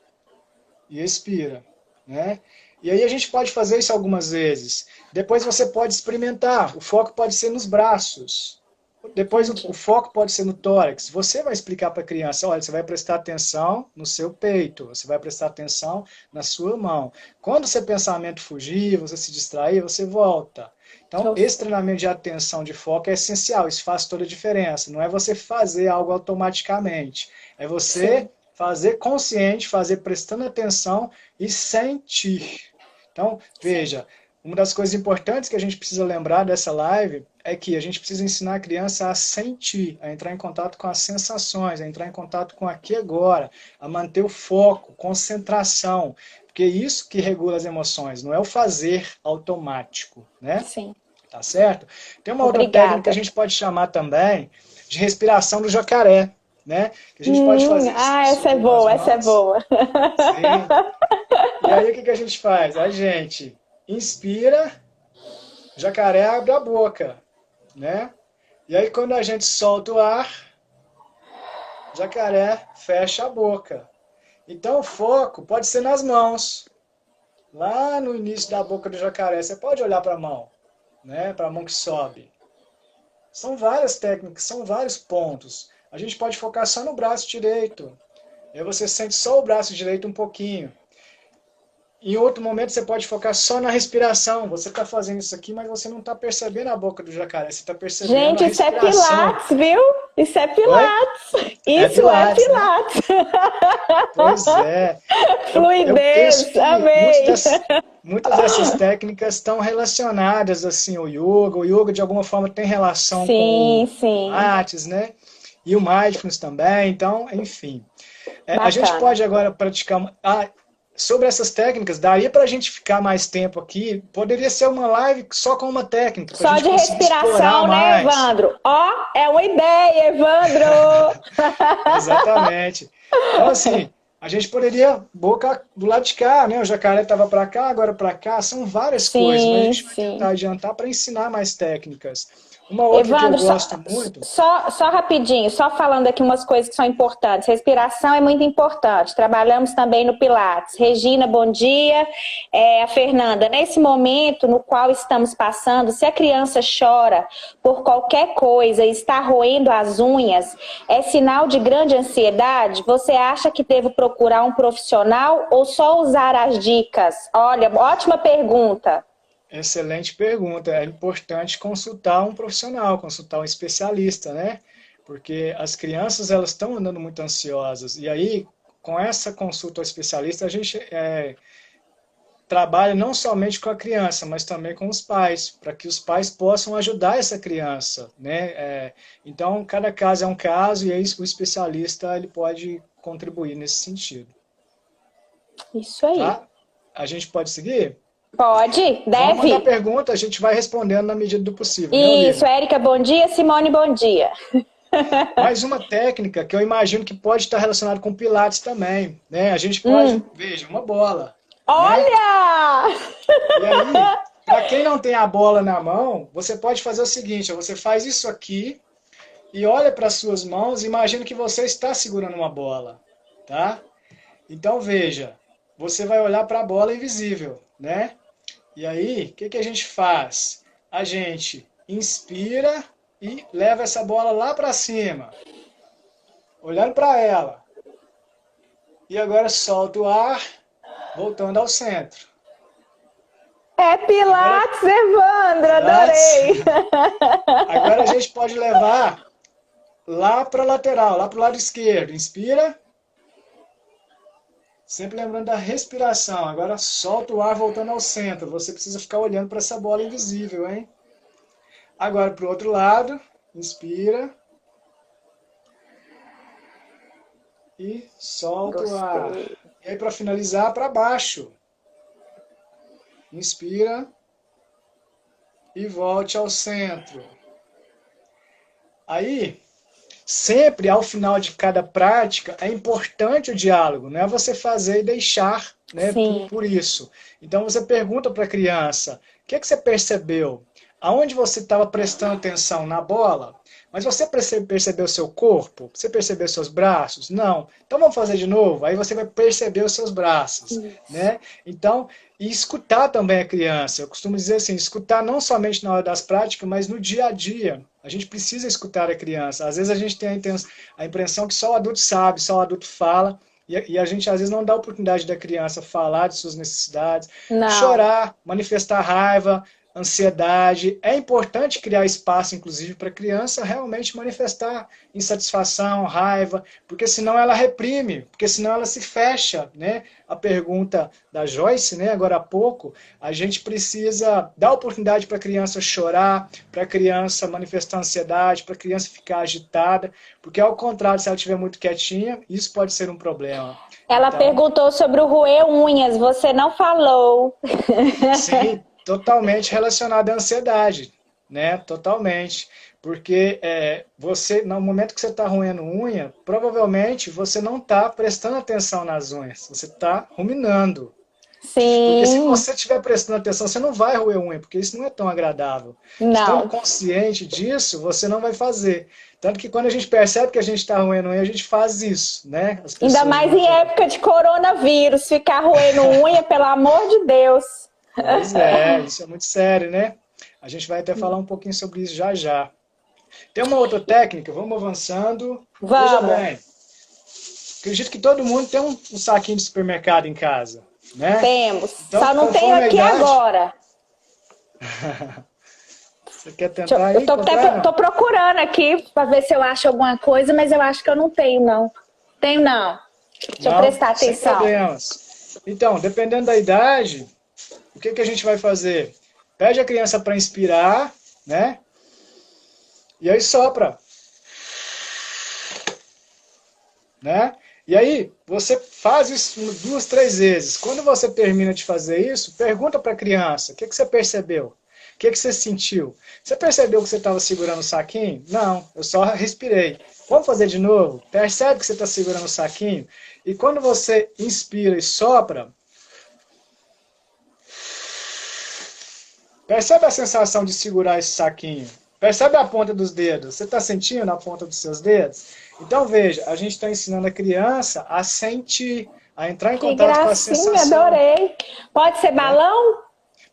E expira, né? E aí a gente pode fazer isso algumas vezes. Depois você pode experimentar. O foco pode ser nos braços. Depois o Entendi. foco pode ser no tórax. Você vai explicar para a criança, olha, você vai prestar atenção no seu peito, você vai prestar atenção na sua mão. Quando o seu pensamento fugir, você se distrair, você volta. Então, esse treinamento de atenção de foco é essencial, isso faz toda a diferença. Não é você fazer algo automaticamente, é você Sim. fazer consciente, fazer prestando atenção e sentir. Então, Sim. veja, uma das coisas importantes que a gente precisa lembrar dessa live é que a gente precisa ensinar a criança a sentir, a entrar em contato com as sensações, a entrar em contato com aqui e agora, a manter o foco, concentração, porque é isso que regula as emoções, não é o fazer automático, né? Sim. Tá certo? Tem uma outra técnica que a Obrigada. gente pode chamar também de respiração do jacaré, né? Que a gente pode fazer isso Essa é com as boa, essa é mãos. boa. Sim. E aí o que a gente faz? A gente inspira, jacaré abre a boca, né? E aí quando a gente solta o ar, jacaré fecha a boca. Então o foco pode ser nas mãos. Lá no início da boca do jacaré, você pode olhar para a mão, né? Para a mão que sobe. São várias técnicas, são vários pontos. A gente pode focar só no braço direito. Aí você sente só o braço direito um pouquinho. Em outro momento você pode focar só na respiração. Você está fazendo isso aqui, mas você não está percebendo a boca do jacaré. Você está percebendo a Gente, isso é respiração. Pilates, viu? Isso é Oi? Pilates. É Isso é Pilates, né? Pilates. Pois é. Eu penso Fluidez, que amei. muitas dessas técnicas estão relacionadas assim ao yoga. O yoga de alguma forma tem relação com Sim, o sim. Pilates, né? E o mindfulness também. Então, enfim. A gente Bacana. pode agora praticar. Sobre essas técnicas, daria para a gente ficar mais tempo aqui. Poderia ser uma live só com uma técnica, para a Só gente de conseguir explorar respiração, né, mais. Evandro? Ó, é uma ideia, Evandro! Exatamente. Então, assim, a gente poderia boca do lado de cá, né? O jacaré estava para cá, agora para cá. São várias coisas, mas a Sim, gente vai tentar sim. adiantar para ensinar mais técnicas. Uma outra que eu Evandro, gosto muito. só rapidinho, só falando aqui umas coisas que são importantes. Respiração é muito importante. Trabalhamos também no Pilates. Regina, bom dia. A Fernanda, nesse momento no qual estamos passando, se a criança chora por qualquer coisa e está roendo as unhas, é sinal de grande ansiedade? Você acha que devo procurar um profissional ou só usar as dicas? Olha, ótima pergunta. Excelente pergunta. É importante consultar um profissional, consultar um especialista, né? Porque as crianças elas estão andando muito ansiosas. E aí, com essa consulta ao especialista, a gente trabalha não somente com a criança, mas também com os pais, para que os pais possam ajudar essa criança, né? Então, cada caso é um caso e aí o especialista ele pode contribuir nesse sentido, Isso aí. tá? A gente pode seguir? Pode? Vamos mandar Deve? pergunta, a gente vai respondendo na medida do possível, né, Isso, Olivia? Érica, bom dia. Simone, bom dia. Mais uma técnica que eu imagino que pode estar relacionada com Pilates também, né? A gente pode, Hum, veja, uma bola. né? Olha! E aí, para quem não tem a bola na mão, você pode fazer o seguinte, ó, você faz isso aqui e olha para as suas mãos e imagina que você está segurando uma bola, tá? Então veja, você vai olhar para a bola invisível, né? E aí, o que que a gente faz? A gente inspira e leva essa bola lá para cima, olhando para ela. E agora solta o ar, voltando ao centro. É Agora, Pilates, Evandro, Pilates. adorei! Agora a gente pode levar lá para a lateral, lá para o lado esquerdo. Inspira. Sempre lembrando da respiração. Agora solta o ar voltando ao centro. Você precisa ficar olhando para essa bola invisível, hein? Agora para o outro lado. Inspira. E solta o ar. Gostei. E aí para finalizar, para baixo. Inspira. E volte ao centro. Aí, sempre ao final de cada prática, é importante o diálogo, não é você fazer e deixar, né, Sim, por isso. Então você pergunta para a criança, o que você percebeu? Aonde você estava prestando atenção na bola? Mas você percebeu o seu corpo? Você percebeu seus braços? Não. Então vamos fazer de novo? Aí você vai perceber os seus braços, isso. né? Então, e escutar também a criança. Eu costumo dizer assim, escutar não somente na hora das práticas, mas no dia a dia. A gente precisa escutar a criança. Às vezes a gente tem a impressão que só o adulto sabe, só o adulto fala, e a gente às vezes não dá a oportunidade da criança falar de suas necessidades, Não. chorar, manifestar raiva, ansiedade. É importante criar espaço, inclusive, para a criança realmente manifestar insatisfação, raiva, porque senão ela reprime, porque senão ela se fecha, né? A pergunta da Joyce, né, agora há pouco, a gente precisa dar oportunidade para a criança chorar, para a criança manifestar ansiedade, para a criança ficar agitada, porque ao contrário, se ela estiver muito quietinha, isso pode ser um problema. Ela Então, perguntou sobre o roer unhas, você não falou. sim, totalmente relacionado à ansiedade, né? Totalmente. Porque você, no momento que você está roendo unha, provavelmente você não está prestando atenção nas unhas, você está ruminando. Porque se Sim, você estiver prestando atenção, você não vai roer unha, porque isso não é tão agradável. Estando não. consciente disso, você não vai fazer. Tanto que quando a gente percebe que a gente está roendo unha, a gente faz isso, né? As Ainda pessoas mais mais em jovens. época de coronavírus, ficar roendo unha, pelo amor de Deus. Pois é, isso é muito sério, né? A gente vai até falar um pouquinho sobre isso já já. Tem uma outra técnica, vamos avançando. Veja Vamos, bem, acredito que todo mundo tem um saquinho de supermercado em casa, né? temos. Então, Só não tenho conforme a aqui idade, agora. você quer tentar Eu aí tô, encontrar, tô não? procurando aqui para ver se eu acho alguma coisa, mas eu acho que eu não tenho, não. Tenho, não. Deixa eu Não, prestar sem atenção. problemas. Então, dependendo da idade, o que que a gente vai fazer? Pede a criança para inspirar, né? E aí sopra, né? E aí, você faz isso duas, três vezes. Quando você termina de fazer isso, pergunta para a criança, o que que você percebeu? O que que você sentiu? Você percebeu que você estava segurando o saquinho? Não, eu só respirei. Vamos fazer de novo? Percebe que você está segurando o saquinho? E quando você inspira e sopra, percebe a sensação de segurar esse saquinho? Percebe a ponta dos dedos? Você está sentindo a ponta dos seus dedos? Então veja, a gente está ensinando a criança a sentir, a entrar em Que contato com a gracinha, sensação, adorei. Pode ser né? balão?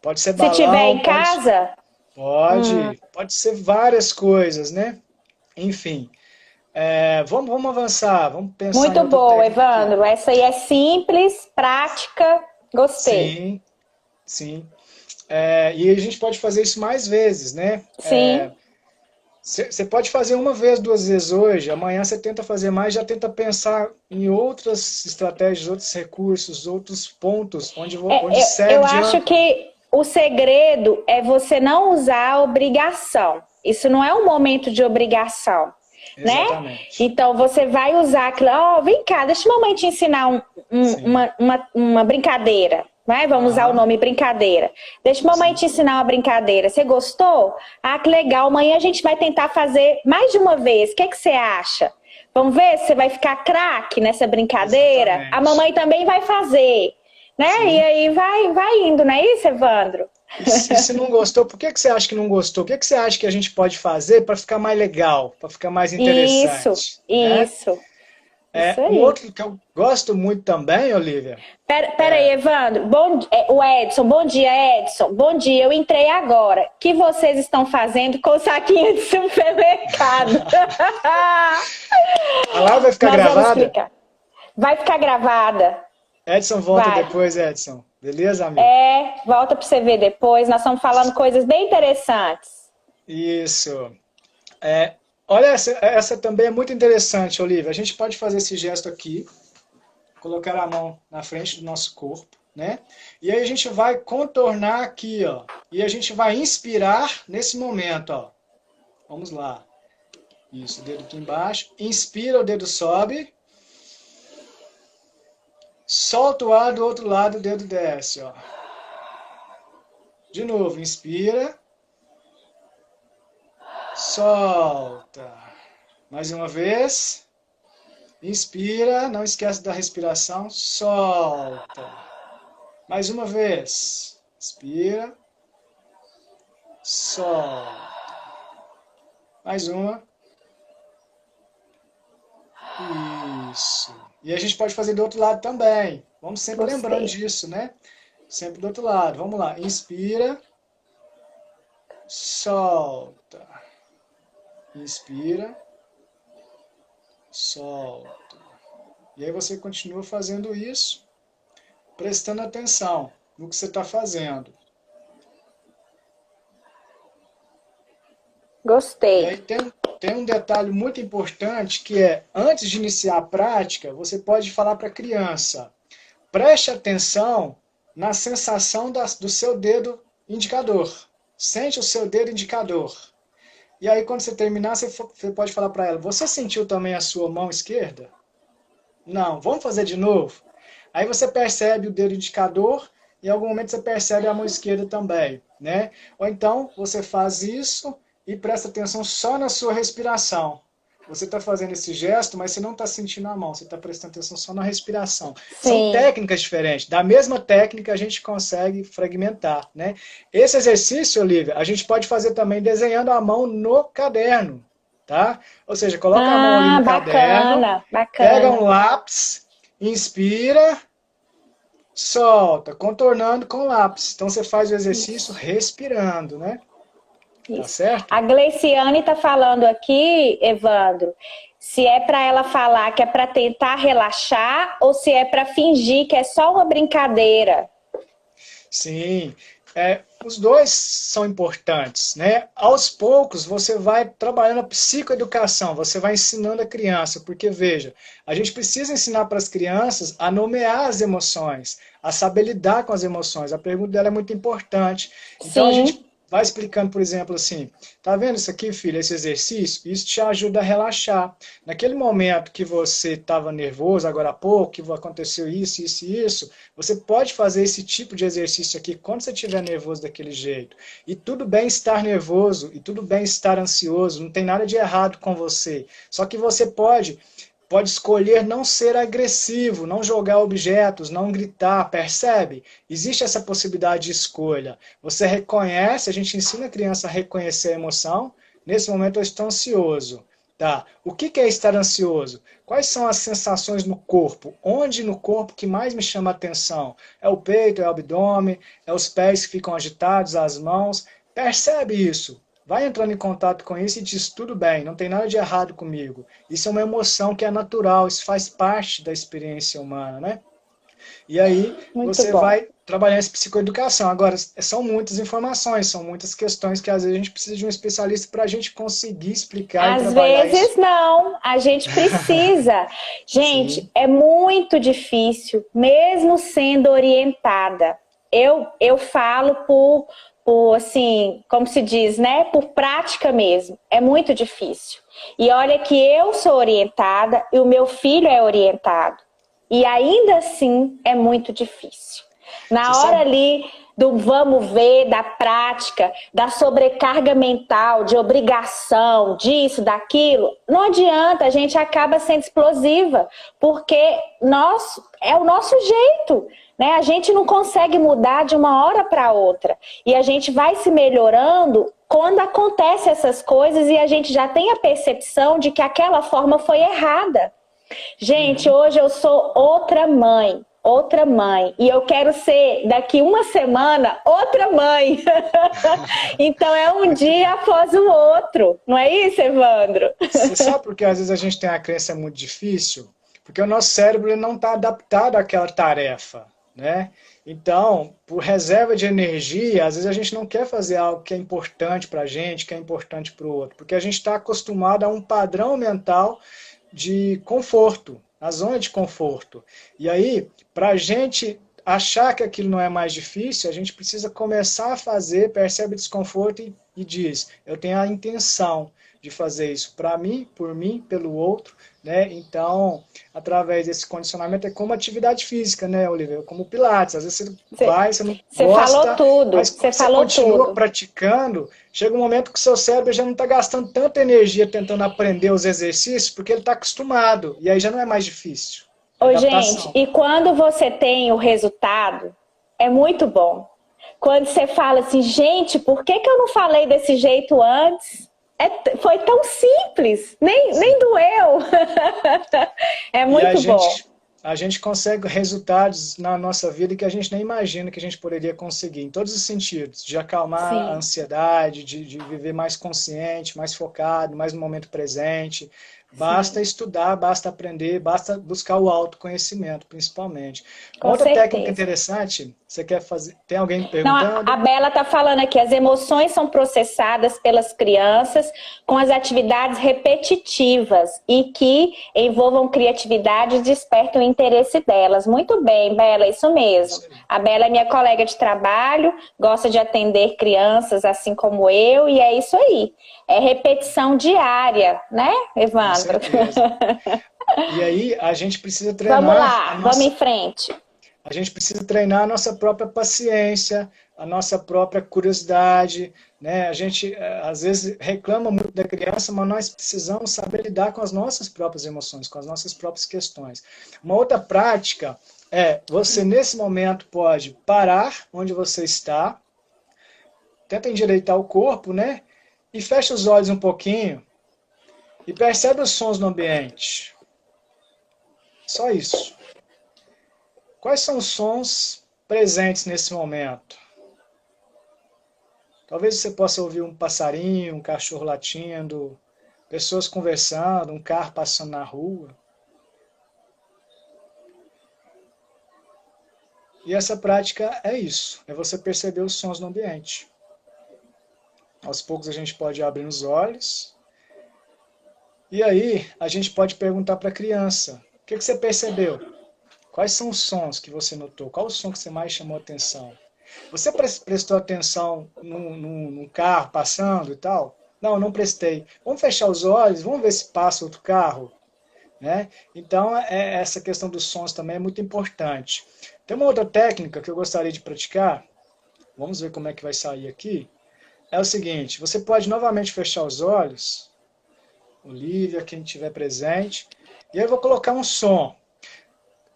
Pode ser Se tiver balão, em casa? pode ser várias coisas, né? Enfim, vamos avançar, vamos pensar em Muito outra boa, técnica aqui. Evandro. Essa aí é simples, prática. Gostei. Sim, sim. E a gente pode fazer isso mais vezes, né? Sim. Você pode fazer uma vez, duas vezes hoje, amanhã você tenta fazer mais, já tenta pensar em outras estratégias, outros recursos, outros pontos onde Eu serve de acho âncora. que o segredo é você não usar a obrigação. Isso não é um momento de obrigação, né? Exatamente. Então você vai usar aquilo, ó, vem cá, deixa a mamãe te ensinar Sim. uma brincadeira. Vai, vamos usar o Aham, nome brincadeira. Deixa a mamãe sim. te ensinar uma brincadeira. Você gostou? Ah, que legal. Amanhã a gente vai tentar fazer mais de uma vez. O que, que você acha? Vamos ver se você vai ficar craque nessa brincadeira? A Exatamente. mamãe também vai fazer. né? E sim. aí vai indo, não é isso, Evandro? E se não gostou, por que que você acha que não gostou? O que que você acha que a gente pode fazer para ficar mais legal, para ficar mais Isso, interessante, né? isso, isso Um aí. outro que eu gosto muito também, Olivia, Pera aí, Evandro. O Edson, bom dia, Edson. Bom dia, eu entrei agora. O que vocês estão fazendo com o saquinho de supermercado? a live vai ficar Nós vamos gravada? explicar. Vai ficar gravada? Edson volta Vai. depois, Edson. Beleza, amigo? Volta para você ver depois. Nós estamos falando coisas bem interessantes. Isso. Olha, essa também é muito interessante, Olivia. A gente pode fazer esse gesto aqui, colocar a mão na frente do nosso corpo, né? E aí a gente vai contornar aqui, ó. E a gente vai inspirar nesse momento, ó. Vamos lá. Isso, dedo aqui embaixo. Inspira, o dedo sobe. Solta o ar do outro lado, o dedo desce, ó. De novo, inspira. Solta. Mais uma vez. Inspira, não esquece da respiração. Solta. Mais uma vez. Inspira. Solta. Mais uma. Isso. E a gente pode fazer do outro lado também. Vamos sempre lembrando Gostei. disso, né? Sempre do outro lado. Vamos lá. Inspira. Solta. Inspira. Solta. E aí você continua fazendo isso, prestando atenção no que você está fazendo. E Gostei. aí tem um detalhe muito importante que é, antes de iniciar a prática, você pode falar para a criança, preste atenção na sensação do seu dedo indicador. Sente o seu dedo indicador. E aí quando você terminar, você pode falar para ela, você sentiu também a sua mão esquerda? Não, vamos fazer de novo? Aí você percebe o dedo indicador e em algum momento você percebe a mão esquerda também, né? Ou então você faz isso e presta atenção só na sua respiração. Você está fazendo esse gesto, mas você não está sentindo a mão, você está prestando atenção só na respiração. São Sim. técnicas diferentes. Da mesma técnica a gente consegue fragmentar, né? Esse exercício, Olivia, a gente pode fazer também desenhando a mão no caderno, tá? Ou seja, coloca a mão ali no caderno, Bacana, pega um bacana. lápis, inspira, solta, contornando com o lápis. Então você faz o exercício Isso, respirando, né? Tá isso. certo? A Gleiciane está falando aqui, Evandro, se é para ela falar que é para tentar relaxar ou se é para fingir que é só uma brincadeira. Sim, os dois são importantes, né? Aos poucos você vai trabalhando a psicoeducação, você vai ensinando a criança, porque veja, a gente precisa ensinar para as crianças a nomear as emoções, a saber lidar com as emoções. A pergunta dela é muito importante. Então a gente Sim, vai explicando, por exemplo, assim, tá vendo isso aqui, filho, esse exercício? Isso te ajuda a relaxar. Naquele momento que você estava nervoso, agora há pouco, que aconteceu isso, isso e isso, você pode fazer esse tipo de exercício aqui quando você estiver nervoso daquele jeito. E tudo bem estar nervoso, e tudo bem estar ansioso, não tem nada de errado com você. Só que você pode escolher não ser agressivo, não jogar objetos, não gritar, percebe? Existe essa possibilidade de escolha. Você reconhece, a gente ensina a criança a reconhecer a emoção. Nesse momento eu estou ansioso. Tá. O que é estar ansioso? Quais são as sensações no corpo? Onde no corpo que mais me chama a atenção? É o peito, é o abdômen, é os pés que ficam agitados, as mãos? Percebe isso. Vai entrando em contato com isso e diz, tudo bem, não tem nada de errado comigo. Isso é uma emoção que é natural, isso faz parte da experiência humana, né? E aí muito você bom. vai trabalhar essa psicoeducação. Agora, são muitas informações, são muitas questões que às vezes a gente precisa de um especialista para a gente conseguir explicar e Às trabalhar vezes isso. não, a gente precisa. Gente, Sim, é muito difícil, mesmo sendo orientada. Eu falo por, assim, como se diz, né? Por prática mesmo. É muito difícil. E olha que eu sou orientada e o meu filho é orientado. E ainda assim é muito difícil. você Na hora sabe, ali do vamos ver, da prática, da sobrecarga mental, de obrigação, disso, daquilo, não adianta, a gente acaba sendo explosiva, porque é o nosso jeito, né? A gente não consegue mudar de uma hora para outra. E a gente vai se melhorando quando acontecem essas coisas e a gente já tem a percepção de que aquela forma foi errada. Gente, hoje eu sou outra mãe. Outra mãe. E eu quero ser, daqui uma semana, outra mãe. Então é um dia após o outro. Não é isso, Evandro? Você sabe por que às vezes a gente tem a crença muito difícil? Porque o nosso cérebro ele não está adaptado àquela tarefa, né? Então, por reserva de energia, às vezes a gente não quer fazer algo que é importante para a gente, que é importante para o outro. Porque a gente está acostumado a um padrão mental de conforto, a zona de conforto. E aí, para a gente achar que aquilo não é mais difícil, a gente precisa começar a fazer, percebe o desconforto e diz, eu tenho a intenção de fazer isso para mim, por mim, pelo outro, né? Então, através desse condicionamento, é como atividade física, né, Olivia? Como Pilates. Às vezes você não gosta, falou tudo, mas quando você continua praticando, chega um momento que o seu cérebro já não está gastando tanta energia tentando aprender os exercícios, porque ele está acostumado, e aí já não é mais difícil. Ô, gente, e quando você tem o resultado, é muito bom. Quando você fala assim, gente, por que eu não falei desse jeito antes? Foi tão simples, nem doeu. É muito bom. A gente consegue resultados na nossa vida que a gente nem imagina que a gente poderia conseguir, em todos os sentidos. De acalmar a ansiedade, de viver mais consciente, mais focado, mais no momento presente. Basta estudar, basta aprender, basta buscar o autoconhecimento, principalmente. Outra técnica interessante, você quer fazer? Tem alguém perguntando? Não, a Bela está falando aqui, as emoções são processadas pelas crianças com as atividades repetitivas e que envolvam criatividade e despertam o interesse delas. Muito bem, Bela, isso mesmo. A Bela é minha colega de trabalho, gosta de atender crianças assim como eu, e é isso aí. É repetição diária, né, Evandro? E aí a gente precisa treinar... Vamos lá, vamos em frente. A gente precisa treinar a nossa própria paciência, a nossa própria curiosidade, né? A gente, às vezes, reclama muito da criança, mas nós precisamos saber lidar com as nossas próprias emoções, com as nossas próprias questões. Uma outra prática é, você nesse momento pode parar onde você está, tenta endireitar o corpo, né? E fecha os olhos um pouquinho e percebe os sons no ambiente. Só isso. Quais são os sons presentes nesse momento? Talvez você possa ouvir um passarinho, um cachorro latindo, pessoas conversando, um carro passando na rua. E essa prática é isso, é você perceber os sons no ambiente. Aos poucos a gente pode abrir os olhos. E aí a gente pode perguntar para a criança, o que você percebeu? Quais são os sons que você notou? Qual o som que você mais chamou a atenção? Você prestou atenção num carro passando e tal? Não, não prestei. Vamos fechar os olhos, vamos ver se passa outro carro? Né? Então, essa questão dos sons também é muito importante. Tem uma outra técnica que eu gostaria de praticar. Vamos ver como é que vai sair aqui. É o seguinte, você pode novamente fechar os olhos. Olivia, quem estiver presente. E aí eu vou colocar um som.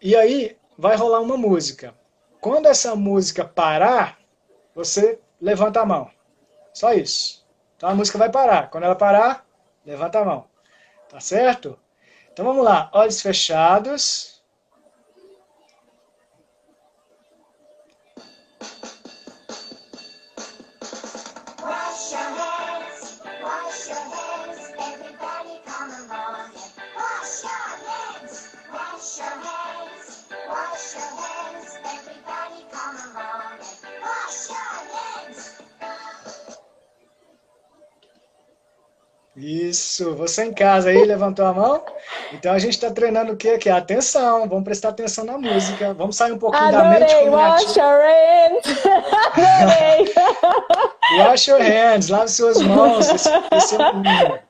E aí vai rolar uma música. Quando essa música parar, você levanta a mão. Só isso. Então a música vai parar. Quando ela parar, levanta a mão. Tá certo? Então vamos lá. Olhos fechados. Wash your hands, wash your hands, everybody come along and wash your hands, wash your hands, wash your hands, everybody come along and wash your hands. Isso, você em casa aí levantou a mão? Então a gente está treinando o quê? Que é atenção, vamos prestar atenção na música, vamos sair um pouquinho da mente combinativa. Wash your hands! Adorei! Wash your hands, lave suas mãos. Esse é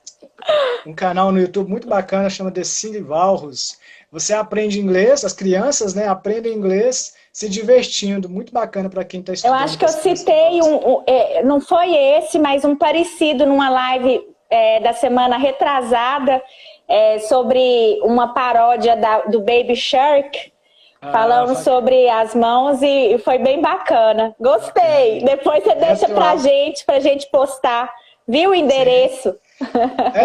um canal no YouTube muito bacana, chama The Sing Walrus. Você aprende inglês, as crianças, né, aprendem inglês se divertindo. Muito bacana para quem está estudando. Eu acho que eu citei não foi esse, mas um parecido numa live da semana retrasada, sobre uma paródia do Baby Shark, falando sobre as mãos e foi bem bacana. Gostei. Depois você deixa pra gente postar, viu o endereço?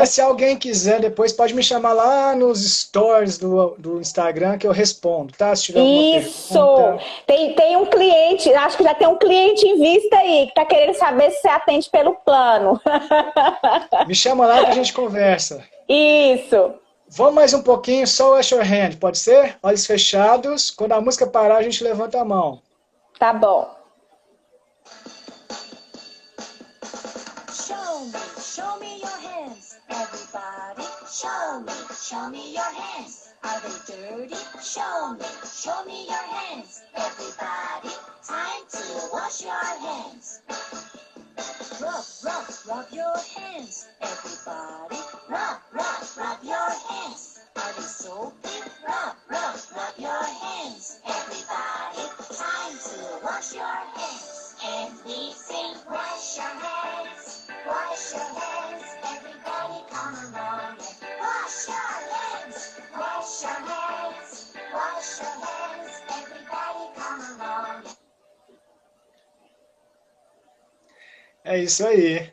Se alguém quiser, depois pode me chamar lá nos stories do Instagram que eu respondo, tá? Se tiver alguma pergunta. Tem um cliente, acho que já tem um cliente em vista aí, que tá querendo saber se você atende pelo plano. Me chama lá que a gente conversa. Isso. Vamos mais um pouquinho, só wash your hand, pode ser? Olhos fechados. Quando a música parar, a gente levanta a mão. Tá bom. Show me your hands, everybody. Show me your hands. Are they dirty? Show me your hands, everybody. Time to wash your hands. Rub your hands, everybody. Rub your hands. Are they soapy? Rub your hands, everybody. Time to wash your hands. And we sing, wash your hands, wash your hands. Everybody come along and wash your hands, wash your hands, wash your hands. Everybody come along. É isso aí.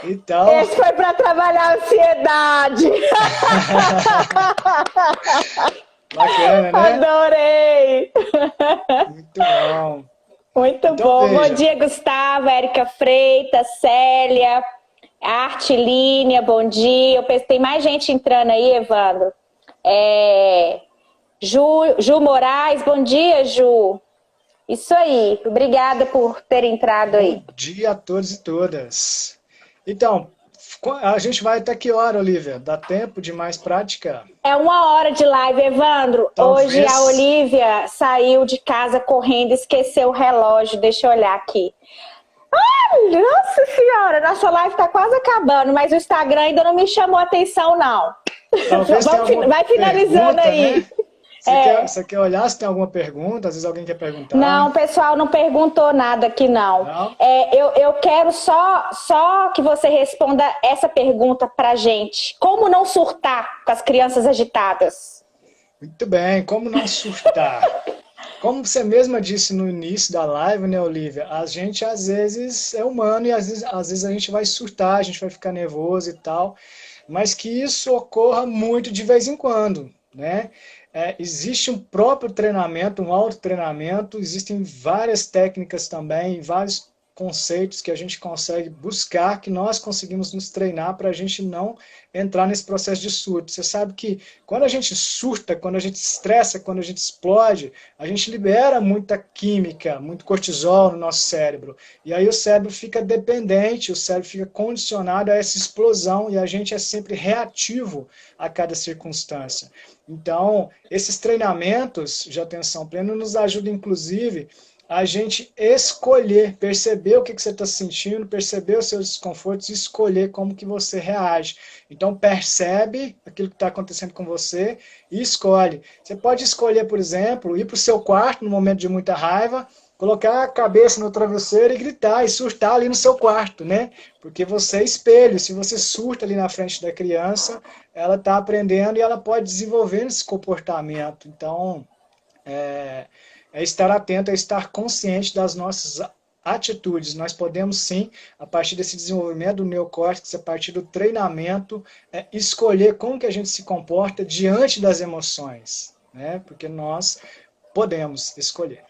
Então... Esse foi para trabalhar a ansiedade. Bacana, né? Adorei. Muito bom. Muito Então, bom. veja. Bom dia, Gustavo, Érica Freitas, Célia, Artilínia, bom dia. Eu penso que tem mais gente entrando aí, Evandro. Ju Moraes, bom dia, Ju. Isso aí, obrigada por ter entrado aí. Bom dia a todos e todas. Então, a gente vai até que hora, Olivia? Dá tempo de mais prática? É 1 hora de live, Evandro. Talvez... Hoje a Olivia saiu de casa correndo, esqueceu o relógio. Deixa eu olhar aqui. Ai, nossa senhora, nossa live tá quase acabando, mas o Instagram ainda não me chamou a atenção, não. Vai finalizando pergunta, aí. Né? Você quer olhar se tem alguma pergunta? Às vezes alguém quer perguntar. Não, o pessoal não perguntou nada aqui, não. Eu quero só que você responda essa pergunta pra gente. Como não surtar com as crianças agitadas? Muito bem, como não surtar? Como você mesma disse no início da live, né, Olivia? A gente às vezes é humano e às vezes a gente vai surtar, a gente vai ficar nervoso e tal. Mas que isso ocorra muito de vez em quando, né? Existe um próprio treinamento, um autotreinamento, existem várias técnicas também, vários conceitos que a gente consegue buscar, que nós conseguimos nos treinar para a gente não entrar nesse processo de surto. Você sabe que quando a gente surta, quando a gente estressa, quando a gente explode, a gente libera muita química, muito cortisol no nosso cérebro. E aí o cérebro fica dependente, o cérebro fica condicionado a essa explosão e a gente é sempre reativo a cada circunstância. Então, esses treinamentos de atenção plena nos ajudam, inclusive, a gente escolher, perceber o que você está sentindo, perceber os seus desconfortos e escolher como que você reage. Então, percebe aquilo que está acontecendo com você e escolhe. Você pode escolher, por exemplo, ir para o seu quarto no momento de muita raiva, colocar a cabeça no travesseiro e gritar e surtar ali no seu quarto, né? Porque você é espelho. Se você surta ali na frente da criança, ela está aprendendo e ela pode desenvolver esse comportamento. Então, é estar atento, é estar consciente das nossas atitudes. Nós podemos sim, a partir desse desenvolvimento do neocórtex, a partir do treinamento, escolher como que a gente se comporta diante das emoções, né? Porque nós podemos escolher.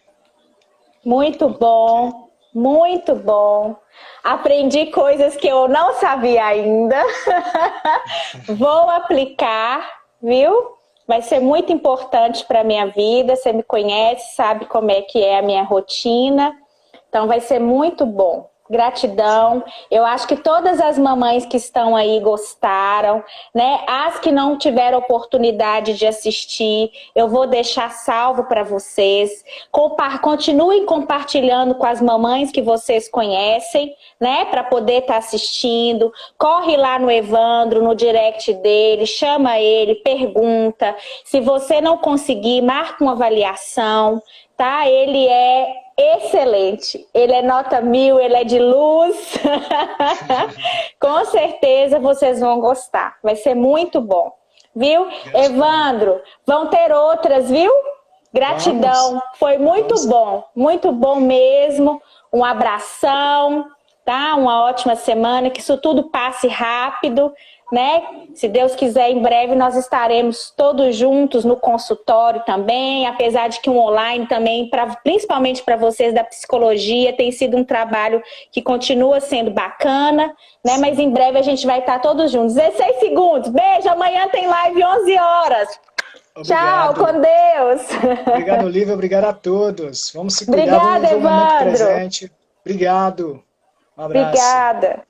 Muito bom, muito bom. Aprendi coisas que eu não sabia ainda. Vou aplicar, viu? Vai ser muito importante para a minha vida. Você me conhece, sabe como é que é a minha rotina. Então vai ser muito bom. Gratidão. Eu acho que todas as mamães que estão aí gostaram, né? As que não tiveram oportunidade de assistir, eu vou deixar salvo para vocês. Continuem compartilhando com as mamães que vocês conhecem, né? Para poder estar assistindo. Corre lá no Evandro, no direct dele, chama ele, pergunta. Se você não conseguir, marca uma avaliação, tá? Ele é excelente, ele é nota 1000, ele é de luz. Com certeza vocês vão gostar, vai ser muito bom, viu? Evandro, vão ter outras, viu? Gratidão, foi muito bom mesmo. Um abração, tá? Uma ótima semana, que isso tudo passe rápido, né? Se Deus quiser, em breve nós estaremos todos juntos no consultório também, apesar de que um online também, principalmente para vocês da psicologia, tem sido um trabalho que continua sendo bacana, né? Mas em breve a gente vai estar todos juntos. 16 segundos, beijo, amanhã tem live 11 horas. Obrigado. Tchau, com Deus. Obrigado, Olivia. Obrigado a todos. Vamos se cuidar. Obrigada, vamos ver o momento Evandro. presente. Obrigado. Um abraço. Obrigada.